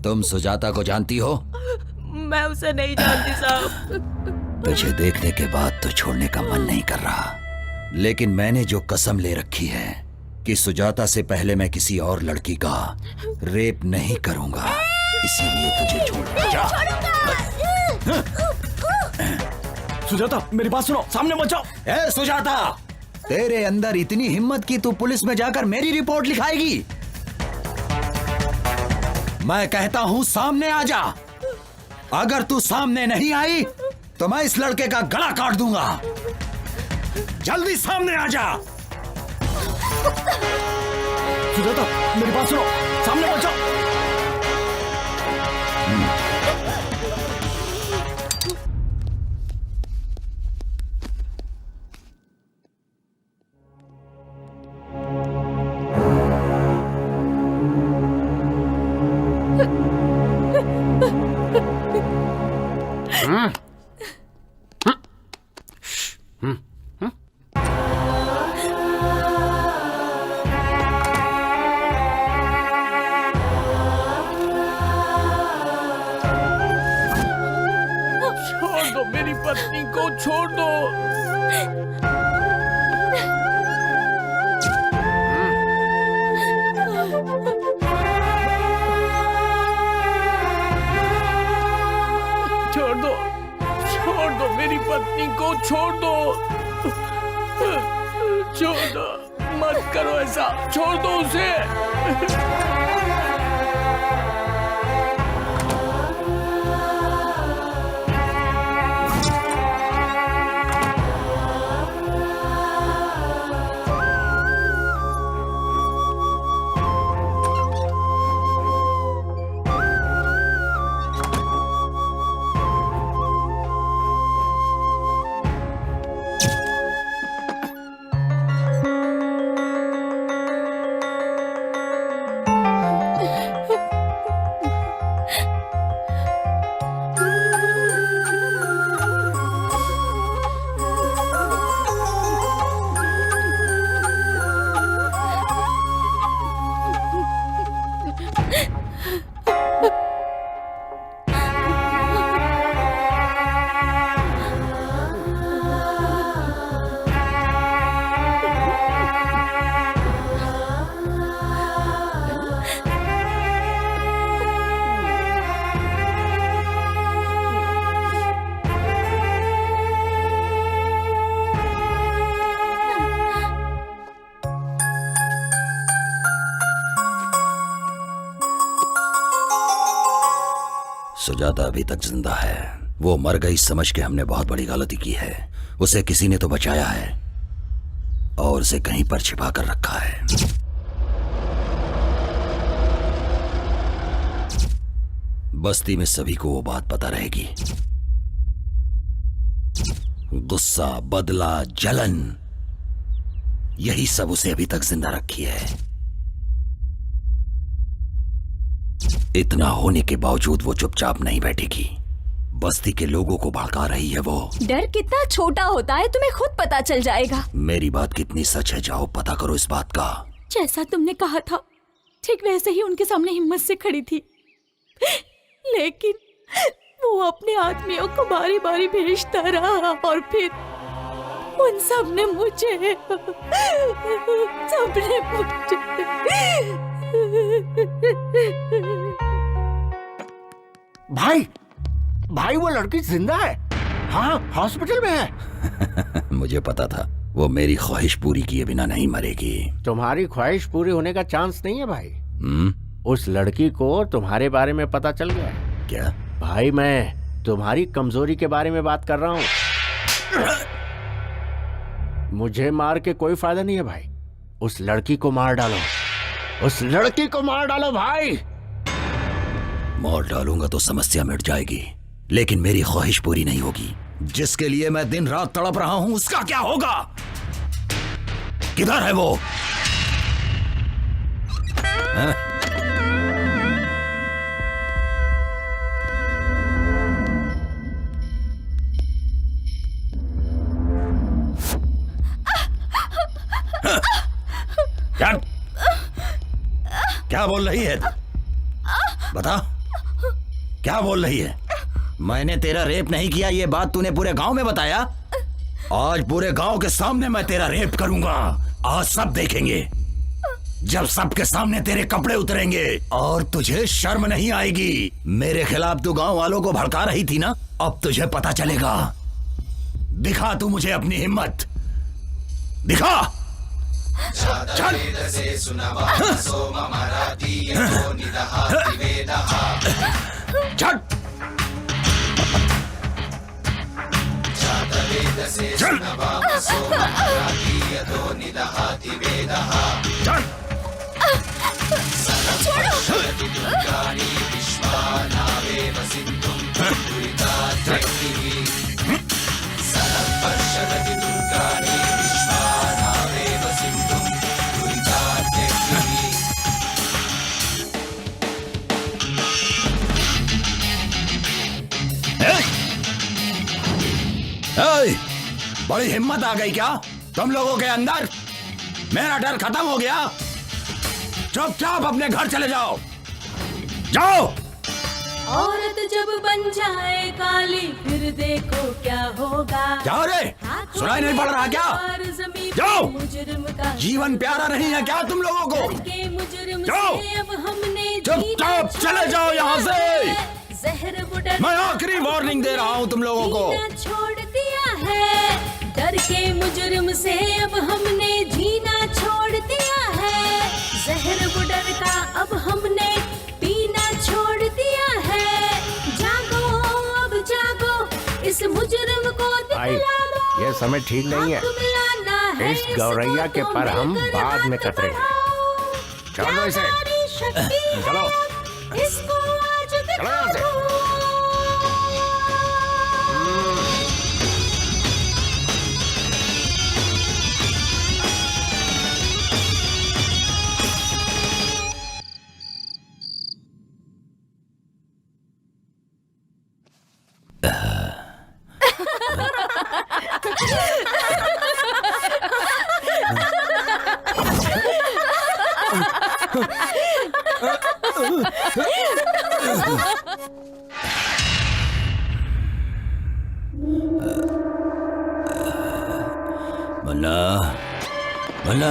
तुम सुजाता को जानती हो? मैं उसे नहीं जानती साहब। तुझे देखने के बाद तो छोड़ने का मन नहीं कर रहा, लेकिन मैंने जो कसम ले रखी है कि सुजाता से पहले मैं किसी और लड़की का रेप नहीं करूंगा, इसीलिए तुझे छोड़ जा। सुजाता मेरी बात सुनो, सामने मत जाओ। ए सुजाता, तेरे अंदर इतनी हिम्मत कि तू पुलिस में जाकर मेरी रिपोर्ट लिखाएगी? मैं कहता हूं सामने आ जा। अगर तू सामने नहीं आई तो मैं इस लड़के का गला काट दूंगा। जल्दी सामने आ जा। सुजाता मेरी बात सुनो, सामने मत जाओ। छोड़ दो मेरी पत्नी को, छोड़ दो। छोड़ दो मेरी पत्नी को, छोड़ दो। छोड़ दो, मत करो ऐसा, छोड़ दो उसे। सुजाता अभी तक जिंदा है। वो मर गई समझ के हमने बहुत बड़ी गलती की है। उसे किसी ने तो बचाया है और उसे कहीं पर छिपा कर रखा है। बस्ती में सभी को वो बात पता रहेगी। गुस्सा, बदला, जलन, यही सब उसे अभी तक जिंदा रखी है। इतना होने के बावजूद वो चुपचाप नहीं बैठेगी, बस्ती के लोगों को भड़का रही है वो। डर कितना छोटा होता है तुम्हें खुद पता चल जाएगा। मेरी बात कितनी सच है, जाओ पता करो इस बात का। जैसा तुमने कहा था ठीक वैसे ही उनके सामने हिम्मत से खड़ी थी, लेकिन वो अपने आदमियों को बारी बारी भेजता रहा और फिर उन सब ने मुझे भाई वो लड़की जिंदा है। हाँ, हॉस्पिटल में है। मुझे पता था वो मेरी ख्वाहिश पूरी किए बिना नहीं मरेगी। तुम्हारी ख्वाहिश पूरी होने का चांस नहीं है भाई। उस लड़की को तुम्हारे बारे में पता चल गया है। क्या? भाई मैं तुम्हारी कमजोरी के बारे में बात कर रहा हूँ। मुझे मार के कोई फायदा नहीं है भाई, उस लड़की को मार डालो, उस लड़की को मार डालो भाई। मार डालूंगा तो समस्या मिट जाएगी, लेकिन मेरी ख्वाहिश पूरी नहीं होगी। जिसके लिए मैं दिन रात तड़प रहा हूं उसका क्या होगा? किधर है वो? हाँ? क्या बोल रही है? बता, क्या बोल रही है? मैंने तेरा रेप नहीं किया, ये बात तूने पूरे गांव में बताया। आज पूरे गांव के सामने मैं तेरा रेप करूंगा। आज सब देखेंगे, जब सबके सामने तेरे कपड़े उतरेंगे और तुझे शर्म नहीं आएगी। मेरे खिलाफ तू गांव वालों को भड़का रही थी ना, अब तुझे पता चलेगा। दिखा तू मुझे अपनी हिम्मत, दिखा। चल। चल। चल। बड़ी हिम्मत आ गई क्या तुम लोगों के अंदर? मेरा डर खत्म हो गया। चुपचाप अपने घर चले जाओ, जाओ। औरत जब बन जाए काली फिर देखो क्या होगा। जाओ रे, सुनाई नहीं पड़ रहा क्या? जाओ। जीवन प्यारा नहीं है क्या तुम लोगों को? जाओ, चुपचाप चले जाओ यहाँ से। मैं आखिरी वार्निंग दे रहा हूँ तुम लोगों को। छोड़ दिया है डर के मुजरिम से, अब हमने जीना छोड़ दिया है। जहर बुडर का अब हमने पीना छोड़ दिया है। जागो अब जागो, इस मुजरिम को दिखला दो। ये समय ठीक नहीं है, इस गौरैया के पर हम बाद में कतरेंगे। चलो इसे, चलो इसको आज दिखा दो। मन्ना, मन्ना।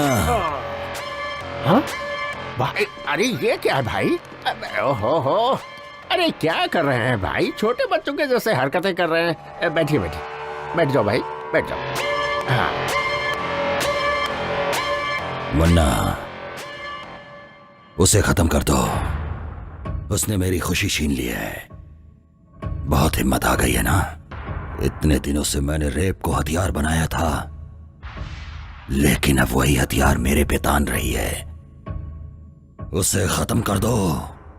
हाँ? भाई, अरे ये क्या है भाई? ओहो, अरे क्या कर रहे हैं भाई? छोटे बच्चों के जैसे हरकतें कर रहे हैं। बैठिए बैठिए, बैठ जाओ भाई, बैठ जाओ। हाँ। मन्ना, उसे खत्म कर दो। उसने मेरी खुशी छीन ली है। बहुत हिम्मत आ गई है ना? इतने दिनों से मैंने रेप को हथियार बनाया था, लेकिन अब वही हथियार मेरे पे तान रही है। उसे खत्म कर दो।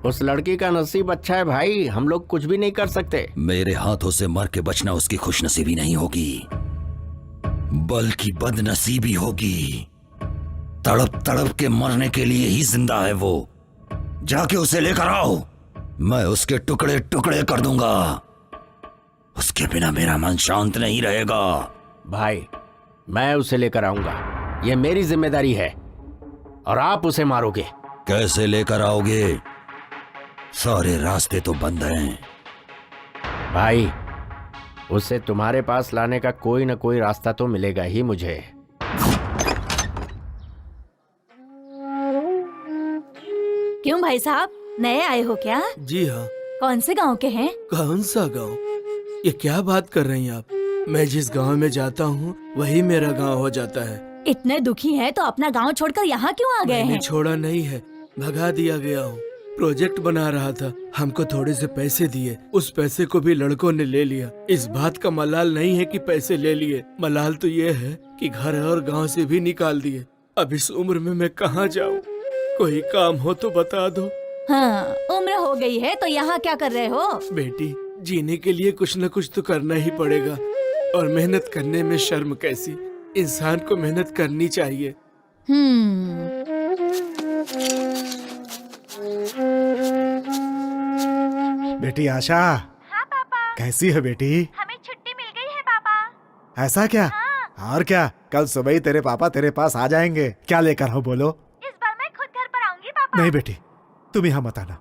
उस लड़की का नसीब अच्छा है भाई, हम लोग कुछ भी नहीं कर सकते। मेरे हाथों से मर के बचना उसकी खुशनसीबी नहीं होगी, बल्कि बदनसीबी होगी। तड़प तड़प के मरने के लिए ही जिंदा है वो। जाके उसे लेकर आओ, मैं उसके टुकड़े टुकड़े कर दूंगा। उसके बिना मेरा मन शांत नहीं रहेगा। भाई मैं उसे लेकर आऊंगा, ये मेरी जिम्मेदारी है, और आप उसे मारोगे। कैसे लेकर आओगे? सारे रास्ते तो बंद हैं। भाई उसे तुम्हारे पास लाने का कोई ना कोई रास्ता तो मिलेगा ही मुझे। क्यों भाई साहब, नए आए हो क्या? जी हाँ। कौन से गांव के हैं? कौन सा गांव? ये क्या बात कर रही हैं आप? मैं जिस गांव में जाता हूँ वही मेरा गांव हो जाता है। इतने दुखी हैं तो अपना गांव छोड़कर यहाँ क्यों आ गए मैंने हैं? छोड़ा नहीं है, भगा दिया गया हूँ। प्रोजेक्ट बना रहा था, हमको थोड़े से पैसे दिए, उस पैसे को भी लड़कों ने ले लिया। इस बात का मलाल नहीं है कि पैसे ले लिए, मलाल तो ये है कि घर और गांव से भी निकाल दिए। अब इस उम्र में मैं कहाँ जाऊँ? कोई काम हो तो बता दो। हाँ, उम्र हो गई है तो यहाँ क्या कर रहे हो? बेटी, जीने के लिए कुछ न कुछ तो करना ही पड़ेगा, और मेहनत करने में शर्म कैसी? इंसान को मेहनत करनी चाहिए। बेटी आशा। हाँ पापा। कैसी है बेटी? हमें छुट्टी मिल गई है पापा। ऐसा क्या? और क्या, कल सुबह ही तेरे पापा तेरे पास आ जाएंगे। क्या लेकर हो बोलो? इस बार मैं खुद घर पर आऊंगी पापा। नहीं बेटी, तुम यहाँ मत आना,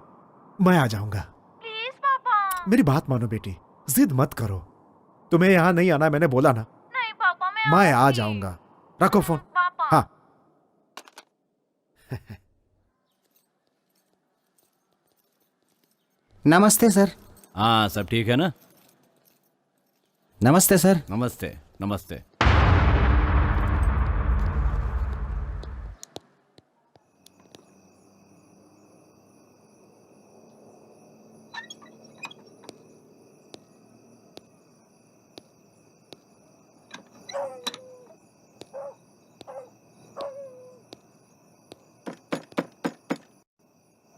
मैं आ जाऊंगा। प्लीज पापा। मेरी बात मानो बेटी, जिद मत करो। तुम्हें यहाँ नहीं आना मैंने बोला ना। नहीं पापा, मैं आ जाऊंगा। रखो फोन। पापा। हाँ। नमस्ते सर। हाँ, सब ठीक है ना? नमस्ते सर। नमस्ते नमस्ते।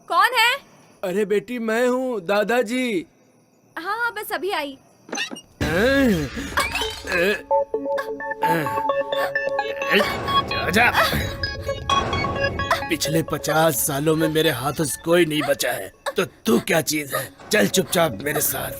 कौन है? अरे बेटी, मैं हूँ, दादाजी। हाँ हाँ, बस अभी आई। पिछले 50 सालों में मेरे हाथों से कोई नहीं बचा है, तो तू क्या चीज है? चल चुपचाप मेरे साथ।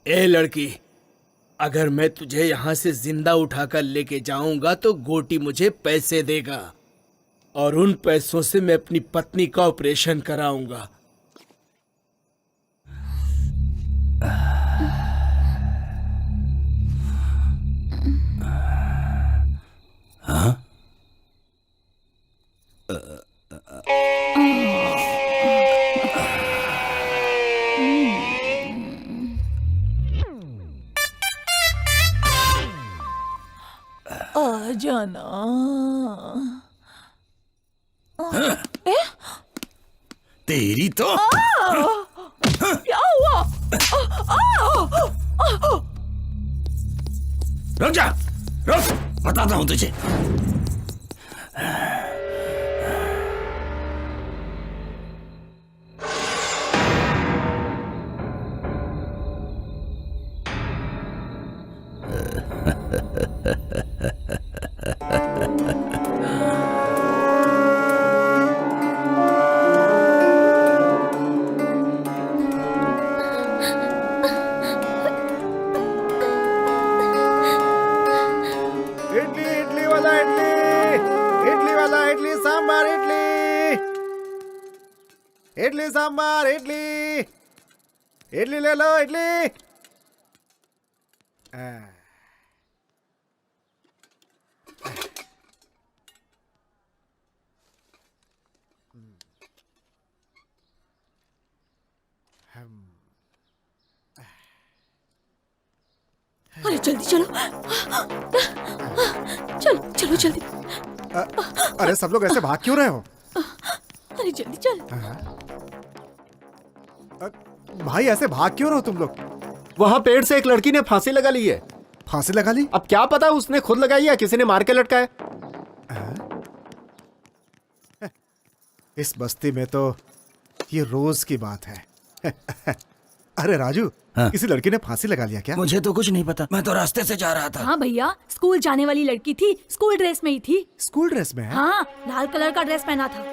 ए लड़की, अगर मैं तुझे यहाँ से जिंदा उठाकर लेके जाऊंगा तो गोटी मुझे पैसे देगा, और उन पैसों से मैं अपनी पत्नी का ऑपरेशन कराऊंगा। हाँ? आ जाना। तेरी तो क्या हुआ? रुक जा, रुक, बताता हूं तुझे। इडली सांबार, इडली इडली ले लो, इडली। अरे जल्दी चलो, चलो चलो जल्दी। अरे सब लोग ऐसे भाग क्यों रहे हो? अरे जल्दी चल। भाई ऐसे भाग क्यों रहे हो तुम लोग? वहाँ पेड़ से एक लड़की ने फांसी लगा ली है। फांसी लगा ली? अब क्या पता उसने खुद लगाई या किसी ने मार के लटकाया। इस बस्ती में तो ये रोज की बात है। अरे राजू, हाँ? किसी लड़की ने फांसी लगा लिया क्या? मुझे तो कुछ नहीं पता, मैं तो रास्ते से जा रहा था। हाँ भैया, स्कूल जाने वाली लड़की थी, स्कूल ड्रेस में ही थी। स्कूल ड्रेस में है? हाँ, लाल कलर का ड्रेस पहना था।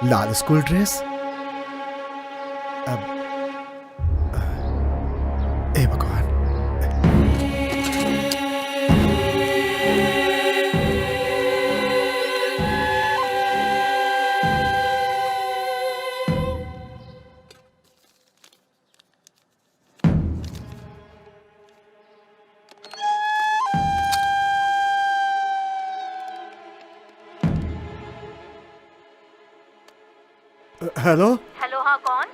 लाल स्कूल ड्रेस? अब ए भगवान। हेलो। हेलो, हाँ कौन?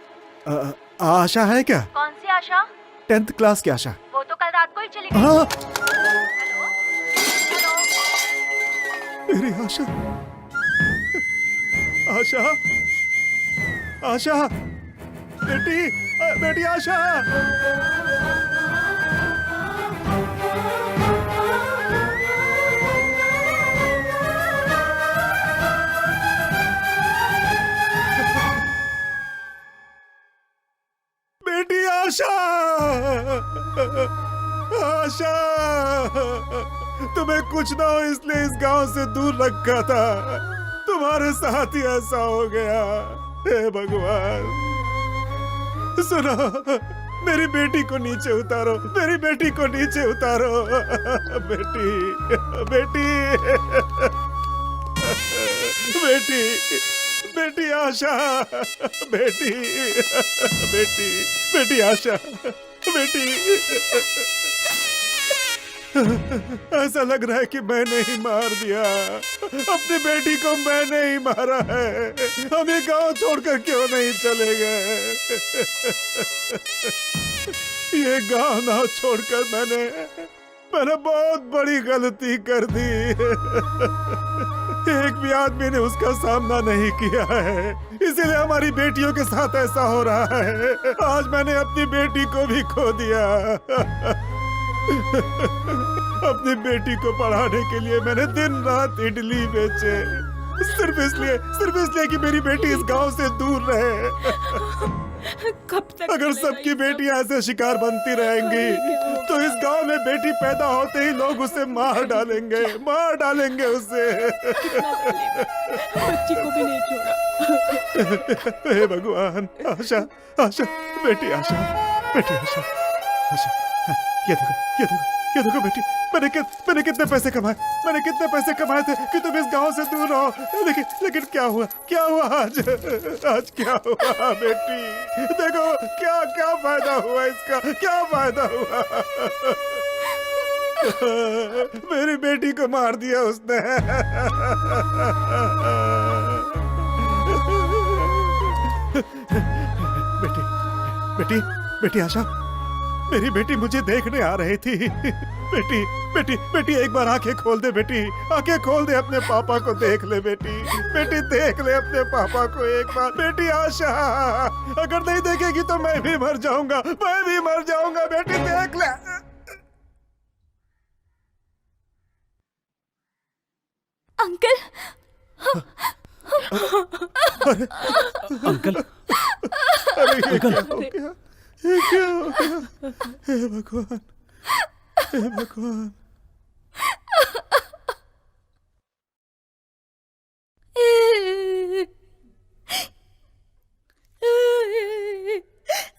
आशा है क्या? कौन सी आशा? 10th क्लास की आशा। वो तो कल रात को ही चली गई। हाँ, हेलो, हेलो। मेरी आशा। आशा, आशा, बेटी, बेटी आशा। बेटी आशा, आशा, तुम्हें कुछ ना हो इसलिए इस गांव से दूर रखा था, तुम्हारे साथ ही ऐसा हो गया। हे भगवान, सुनो, मेरी बेटी को नीचे उतारो, मेरी बेटी को नीचे उतारो। बेटी, बेटी, बेटी, बेटी आशा, बेटी, बेटी, बेटी आशा, बेटी। ऐसा लग रहा है कि मैंने ही मार दिया, अपनी बेटी को मैंने ही मारा है। हम ये गांव छोड़कर क्यों नहीं चले गए? ये गांव ना छोड़कर मैंने बहुत बड़ी गलती कर दी। एक भी आदमी ने उसका सामना नहीं किया है, इसीलिए हमारी बेटियों के साथ ऐसा हो रहा है। आज मैंने अपनी बेटी को भी खो दिया। अपनी बेटी को पढ़ाने के लिए मैंने दिन रात इडली बेचे, सिर्फ इसलिए कि मेरी बेटी इस गांव से दूर रहे। कब तक अगर सबकी बेटियां ऐसे शिकार बनती रहेंगी तो इस गांव में बेटी पैदा होते ही लोग उसे मार डालेंगे उसे। बच्ची को भी नहीं छोड़ा। हे भगवान, आशा, आशा, बेटी आशा, बेटी आशा, आशा, ये देखो बेटी, मैंने कितने पैसे कमाए थे कि तुम इस गांव से दूर रहो। लेकिन क्या हुआ आज क्या हुआ बेटी? देखो क्या फायदा हुआ इसका, क्या फायदा हुआ? मेरी बेटी को मार दिया उसने। बेटी आशा, मेरी बेटी मुझे देखने आ रही थी। बेटी एक बार आंखें खोल दे बेटी, आंखें खोल दे, अपने पापा को देख ले बेटी, देख ले अपने पापा को एक बार। बेटी आशा, अगर नहीं देखेगी तो मैं भी मर जाऊंगा, बेटी देख ले। अंकल, अंकल, अरे ये क्या हो गया? हे भगवान, हे भगवान।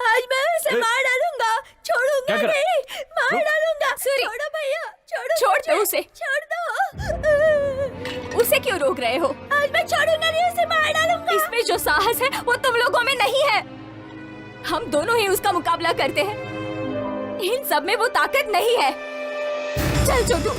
आज मैं उसे मार डालूंगा, छोड़ूंगा नहीं, मार डालूंगा। छोड़ो भैया, छोड़ दो उसे। छोड़ दो। उसे क्यों रोक रहे हो? आज मैं छोड़ूंगा नहीं, उसे मार डालूंगा। इसमें जो साहस है वो तुम लोगों में नहीं है। हम दोनों ही उसका मुकाबला करते हैं, इन सब में वो ताकत नहीं है। चल छोटू।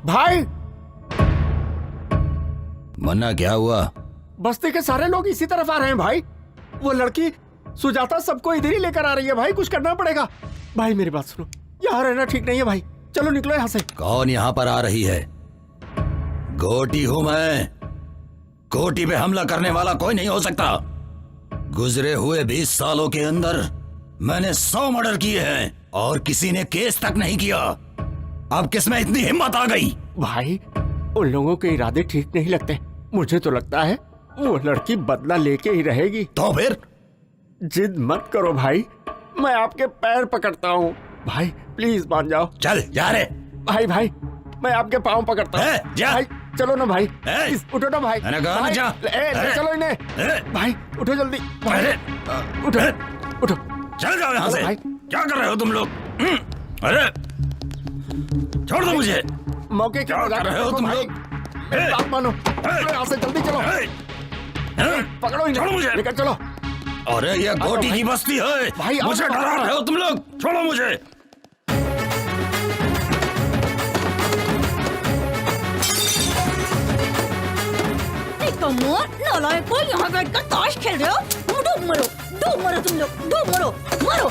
भाई, मुन्ना क्या हुआ? बस्ती के सारे लोग इसी तरफ आ रहे हैं भाई। वो लड़की सुजाता सबको इधर ही लेकर आ रही है भाई, कुछ करना पड़ेगा। भाई मेरी बात सुनो, यहाँ रहना ठीक नहीं है भाई, चलो निकलो यहाँ से। कौन यहाँ पर आ रही है? गोटी हूं मैं। गोटी पे हमला करने वाला कोई नहीं हो सकता। गुजरे हुए 20 सालों के अंदर मैंने 100 मर्डर किए हैं और किसी ने केस तक नहीं किया। अब किसमें इतनी हिम्मत आ गई? भाई उन लोगों के इरादे ठीक नहीं लगते। मुझे तो लगता है वो लड़की बदला लेके ही रहेगी। तो फिर? जिद मत करो भाई, मैं आपके पैर पकड़ता हूँ भाई, प्लीज मान जाओ। चल जा रे। भाई भाई मैं आपके पाँव पकड़ता हूँ। जा। भाई चलो ना भाई, ए, उठो ना भाई। मैंने कहा ना भाई, जा। ले चलो इन्हें। भाई उठो जल्दी भाई, उठो उठो। चल जाओ यहाँ से। भाई। क्या कर रहे हो तुम लोग? अरे छोड़ दो मुझे। मौके क्या कर रहे हो तुम लोग? बात मानो, चलो यहाँ से जल्दी चलो। पकड़ो इन्हें, छोड़ो मुझे। लेकर चलो। अरे ये गोटी की बस्ती है भाई, आओ मुझे ना। डरा रहे हो तुम लोग। छोड़ो मुझे। नालायक, यहाँ बैठकर ताश खेल रहे हो? डूब मरो तुम लोग, डूब मरो, मरो।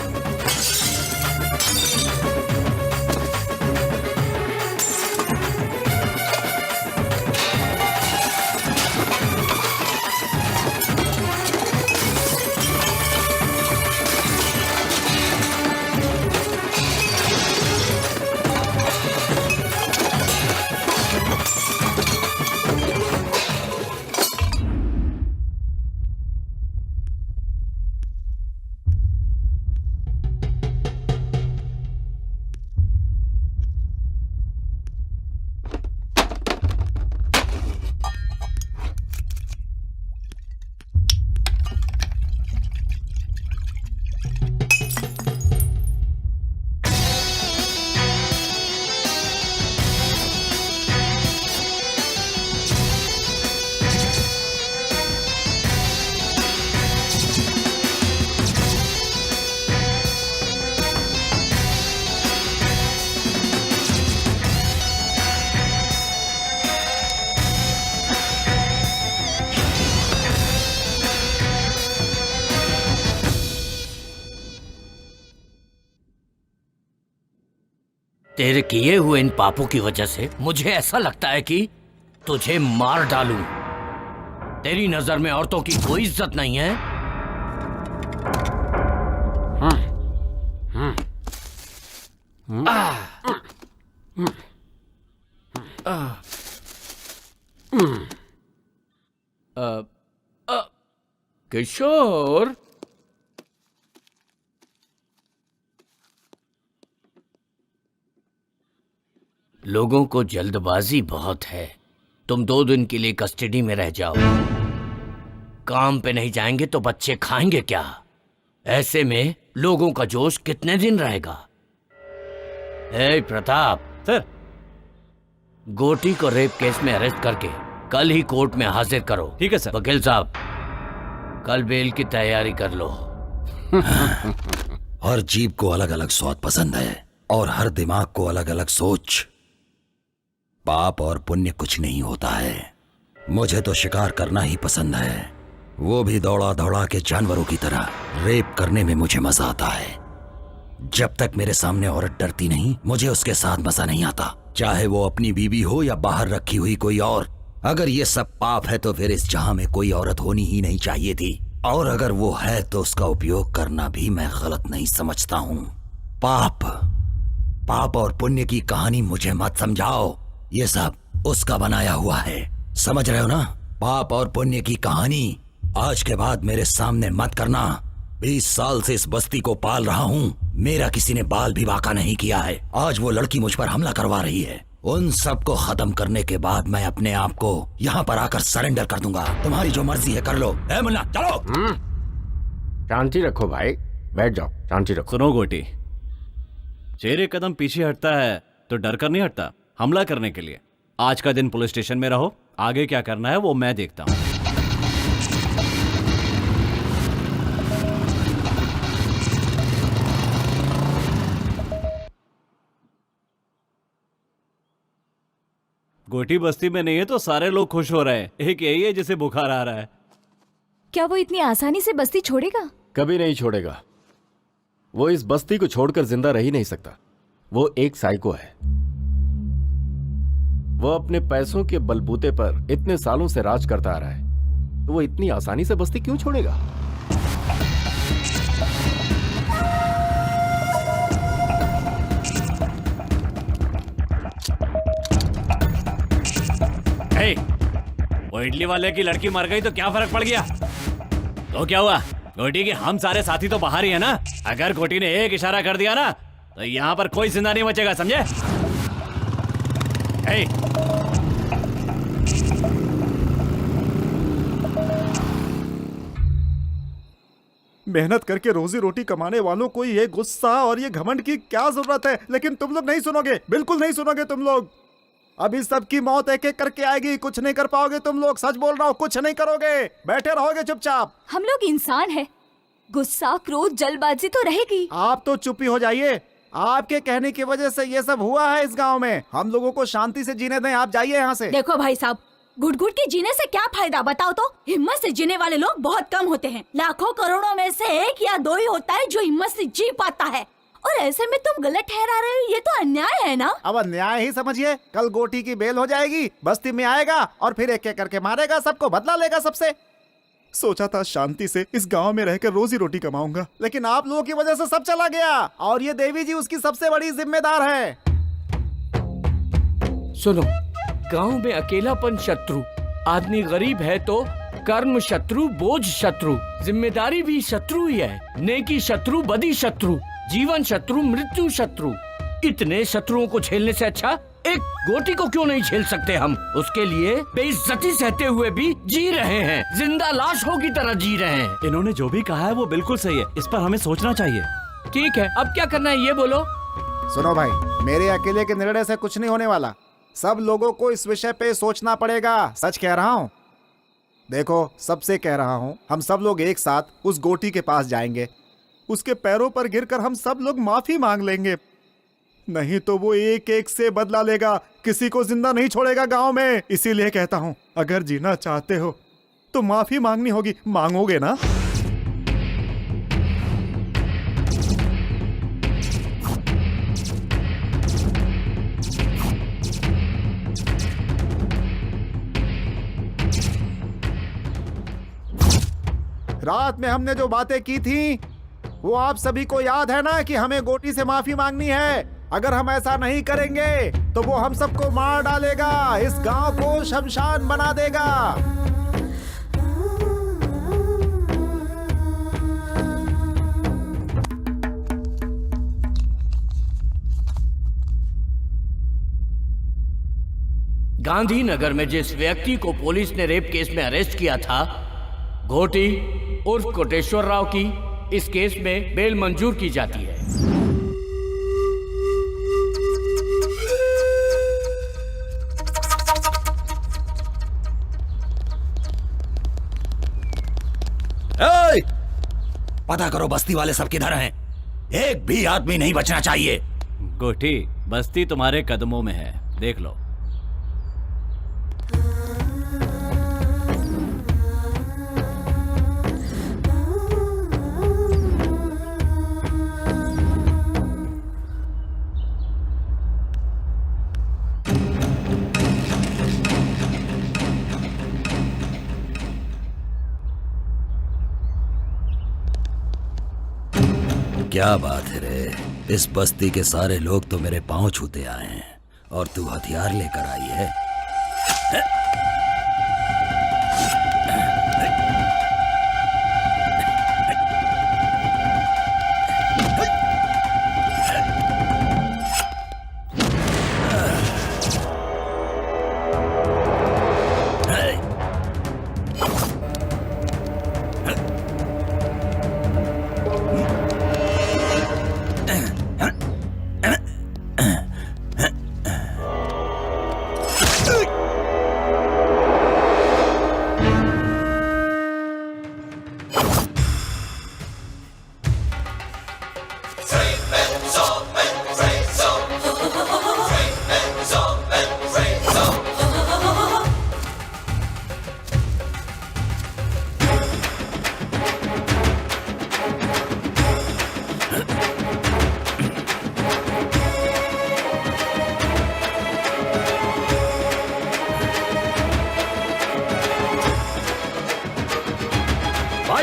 तेरे किए हुए इन पापों की वजह से मुझे ऐसा लगता है कि तुझे मार डालूं। तेरी नजर में औरतों की कोई इज्जत नहीं है। किशोर, लोगों को जल्दबाजी बहुत है। तुम 2 दिन के लिए कस्टडी में रह जाओ। काम पे नहीं जाएंगे तो बच्चे खाएंगे क्या? ऐसे में लोगों का जोश कितने दिन रहेगा? ए प्रताप सर, गोटी को रेप केस में अरेस्ट करके कल ही कोर्ट में हाजिर करो। ठीक है सर। वकील साहब, कल बेल की तैयारी कर लो। हर जीभ को अलग अलग स्वाद पसंद है और हर दिमाग को अलग अलग सोच। पाप और पुण्य कुछ नहीं होता है। मुझे तो शिकार करना ही पसंद है, वो भी दौड़ा दौड़ा के जानवरों की तरह। रेप करने में मुझे मजा आता है। जब तक मेरे सामने औरत डरती नहीं, मुझे उसके साथ मजा नहीं आता, चाहे वो अपनी बीवी हो या बाहर रखी हुई कोई और। अगर ये सब पाप है तो फिर इस जहां में कोई औरत होनी ही नहीं चाहिए थी, और अगर वो है तो उसका उपयोग करना भी मैं गलत नहीं समझता हूँ। पाप और पुण्य की कहानी मुझे मत समझाओ, ये सब उसका बनाया हुआ है। समझ रहे हो ना? पाप और पुण्य की कहानी आज के बाद मेरे सामने मत करना। 20 साल से इस बस्ती को पाल रहा हूँ, मेरा किसी ने बाल भी बांका नहीं किया है। आज वो लड़की मुझ पर हमला करवा रही है। उन सब को खत्म करने के बाद मैं अपने आप को यहाँ पर आकर सरेंडर कर दूंगा। तुम्हारी जो मर्जी है कर लो। ए मुन्ना, चलो। शांति रखो भाई, बैठ जाओ, शांति रखो। सुनो गोटी, शेर एक कदम पीछे हटता है तो डर कर नहीं हटता, हमला करने के लिए। आज का दिन पुलिस स्टेशन में रहो, आगे क्या करना है वो मैं देखता हूँ। गोटी बस्ती में नहीं है तो सारे लोग खुश हो रहे हैं। एक यही है जिसे बुखार आ रहा है। क्या वो इतनी आसानी से बस्ती छोड़ेगा? कभी नहीं छोड़ेगा। वो इस बस्ती को छोड़कर जिंदा रह ही नहीं सकता। वो एक साइको है। वो अपने पैसों के बलबूते पर इतने सालों से राज करता आ रहा है, तो वो इतनी आसानी से बस्ती क्यों छोड़ेगा? हे, वो इडली वाले की लड़की मर गई तो क्या फर्क पड़ गया? तो क्या हुआ? गोटी के हम सारे साथी तो बाहर ही है ना। अगर गोटी ने एक इशारा कर दिया ना तो यहाँ पर कोई जिंदा नहीं बचेगा, समझे? हे, मेहनत करके रोजी रोटी कमाने वालों को ये गुस्सा और ये घमंड की क्या जरूरत है? लेकिन तुम लोग नहीं सुनोगे, बिल्कुल नहीं सुनोगे तुम लोग। अभी सबकी मौत एक एक करके आएगी, कुछ नहीं कर पाओगे तुम लोग। सच बोल रहा हूँ, कुछ नहीं करोगे, बैठे रहोगे चुपचाप। हम लोग इंसान हैं। गुस्सा, क्रोध, जल्दबाजी तो रहेगी। आप तो चुप ही हो जाइए। आपके कहने की वजह से ये सब हुआ है इस गांव में। हम लोगों को शांति से जीने दें, आप जाइए यहाँ से। देखो भाई साहब, घुट घुट के जीने से क्या फायदा बताओ तो? हिम्मत से जीने वाले लोग बहुत कम होते हैं। लाखों करोड़ों में से 1 या 2 ही होता है जो हिम्मत से जी पाता है। और ऐसे में तुम गलत ठहरा रहे हो, ये तो अन्याय है ना। अब अन्याय ही समझिए। कल गोटी की बेल हो जाएगी, बस्ती में आएगा और फिर एक एक करके मारेगा सबको, बदला लेगा सबसे। सोचा था शांति से इस गांव में रहकर रोजी रोटी कमाऊंगा, लेकिन आप लोगों की वजह से सब चला गया। और ये देवी जी उसकी सबसे बड़ी जिम्मेदार है। सुनो, गांव में अकेलापन शत्रु, आदमी गरीब है तो कर्म शत्रु, बोझ शत्रु, जिम्मेदारी भी शत्रु ही है। नेकी शत्रु, बदी शत्रु, जीवन शत्रु, मृत्यु शत्रु। इतने शत्रुओं को झेलने से अच्छा एक गोटी को क्यों नहीं झेल सकते हम? उसके लिए बेइज्जती सहते हुए भी जी रहे हैं, जिंदा लाशों की तरह जी रहे हैं। इन्होंने जो भी कहा है वो बिल्कुल सही है, इस पर हमें सोचना चाहिए। ठीक है, अब क्या करना है ये बोलो। सुनो भाई, मेरे अकेले के निर्णय से कुछ नहीं होने वाला। सब लोगों को इस विषय पे सोचना पड़ेगा। सच कह रहा हूँ। देखो, सबसे कह रहा हूँ, हम सब लोग एक साथ उस गोटी के पास जाएंगे। उसके पैरों पर गिरकर हम सब लोग माफी मांग लेंगे। नहीं तो वो एक एक से बदला लेगा, किसी को जिंदा नहीं छोड़ेगा गांव में। इसीलिए कहता हूँ, अगर जीना चाहते हो तो माफी मांगनी होगी। मांगोगे ना? रात में हमने जो बातें की थी वो आप सभी को याद है ना, कि हमें गोटी से माफी मांगनी है। अगर हम ऐसा नहीं करेंगे तो वो हम सबको मार डालेगा, इस गांव को शमशान बना देगा। गांधीनगर में जिस व्यक्ति को पुलिस ने रेप केस में अरेस्ट किया था, गोटी उर्फ कोटेश्वर राव की इस केस में बेल मंजूर की जाती है। ए! पता करो बस्ती वाले सब किधर हैं। एक भी आदमी नहीं बचना चाहिए। गोटी, बस्ती तुम्हारे कदमों में है, देख लो। क्या बात है रे, इस बस्ती के सारे लोग तो मेरे पांव छूते आए हैं और तू हथियार लेकर आई है।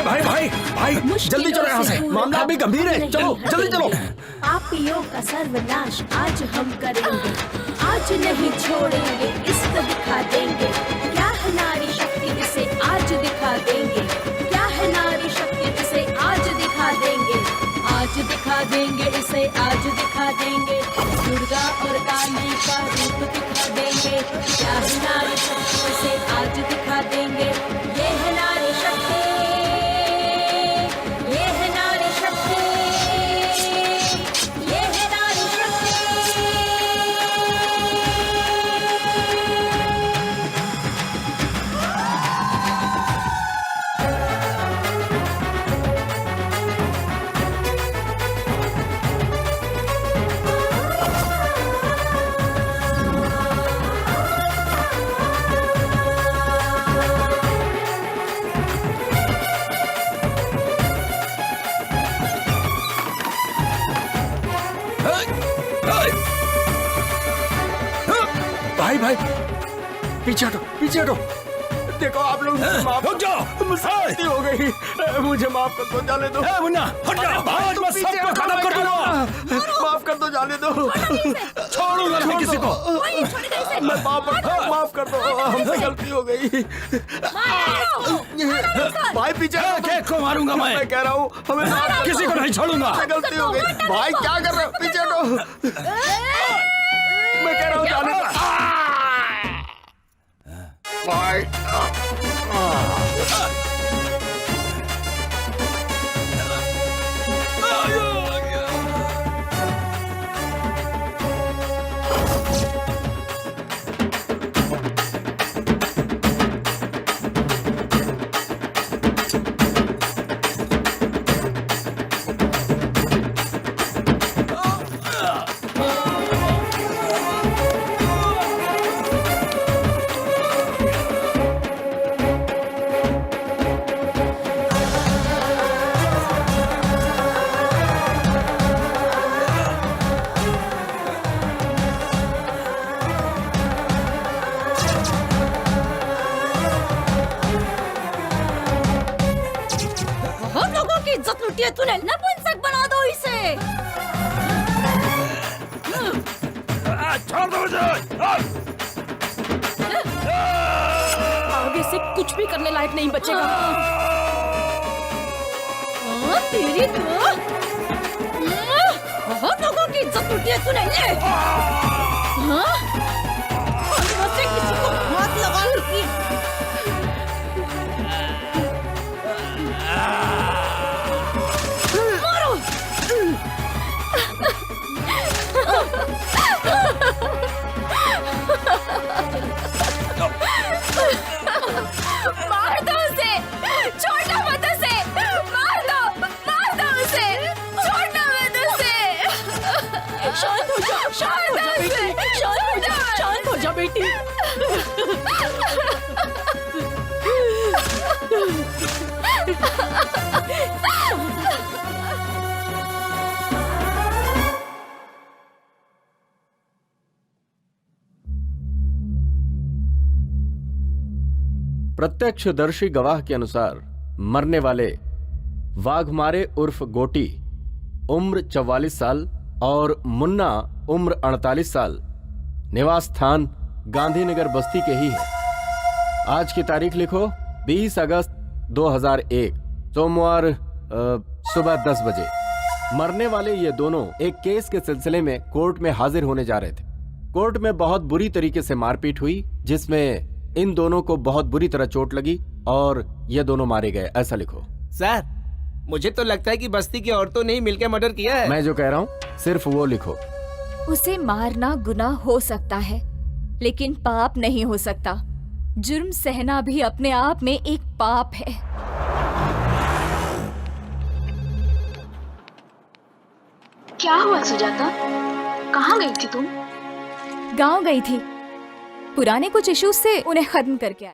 भाई भाई भाई जल्दी चलो यहाँ से, मामला अभी गंभीर है। चलो जल्दी चलो। पापियों का सर्वनाश आज हम करेंगे, आज नहीं छोड़ेंगे, इसको दिखा देंगे क्या है नारी शक्ति, इसे आज दिखा देंगे क्या है नारी शक्ति, इसे आज दिखा देंगे, आज दिखा देंगे, इसे आज दिखा देंगे, दुर्गा और काली का रूप दिखा देंगे क्या है नारी शक्ति, इसे आज दिखा देंगे, ये है नारी शक्ति, ये है नारी शक्ति, ये है नारी शक्ति। भाई भाई पीछे हटो, पीछे हटो। देखो आप लोग माफ जाओ, मुझसे गलती हो गई, मुझे माफ कर दो, जाने दो। मुन्ना हट जाओ, आज मैं सबको खत्म कर दूंगा। माफ कर दो, जाने दो, छोड़ूंगा नहीं किसी को। मैं माफ कर दो, हमसे गलती हो गई। भाई पीछे को मारूंगा मैं कह रहा हूँ, हमें किसी को नहीं छोड़ूंगा। गलती हो गई। भाई क्या कर रहे हो, पीछे हटो। मैं कह रहा हूँ जाने दो। भाई हम लोगों की इज्जत लुटी है तूने, नपुंसक बना दो इसे। छोड़ दो मुझे। आगे से कुछ भी करने लायक नहीं बचेगा। तेरी तो हम लोगों की इज्जत लुटी है तूने। किसी को हाथ लगा लगी। मार दो उसे, छोड़ना मत उसे, मार दो उसे, छोड़ना मत उसे। शांत हो जा, शांत हो जा बेटी, शांत हो जा बेटी। प्रत्यक्षदर्शी गवाह के अनुसार मरने वाले वाघमारे उर्फ गोटी उम्र 44 साल और मुन्ना उम्र 48 साल निवास स्थान गांधीनगर बस्ती के ही हैं। आज की तारीख लिखो 20 अगस्त 2001 सोमवार सुबह 10 बजे। मरने वाले ये दोनों एक केस के सिलसिले में कोर्ट में हाजिर होने जा रहे थे। कोर्ट में बहुत बुरी तरीके से मारपीट हुई, जिसमें इन दोनों को बहुत बुरी तरह चोट लगी और ये दोनों मारे गए, ऐसा लिखो। सर मुझे तो लगता है कि बस्ती की औरतों ने ही मिलकर मर्डर किया है। मैं जो कह रहा हूँ सिर्फ वो लिखो। उसे मारना गुनाह हो सकता है, लेकिन पाप नहीं हो सकता। जुर्म सहना भी अपने आप में एक पाप है। क्या हुआ सुजाता, कहाँ गई थी तुम? गांव गई थी, पुराने कुछ इश्यूज से उन्हें खत्म करके आई।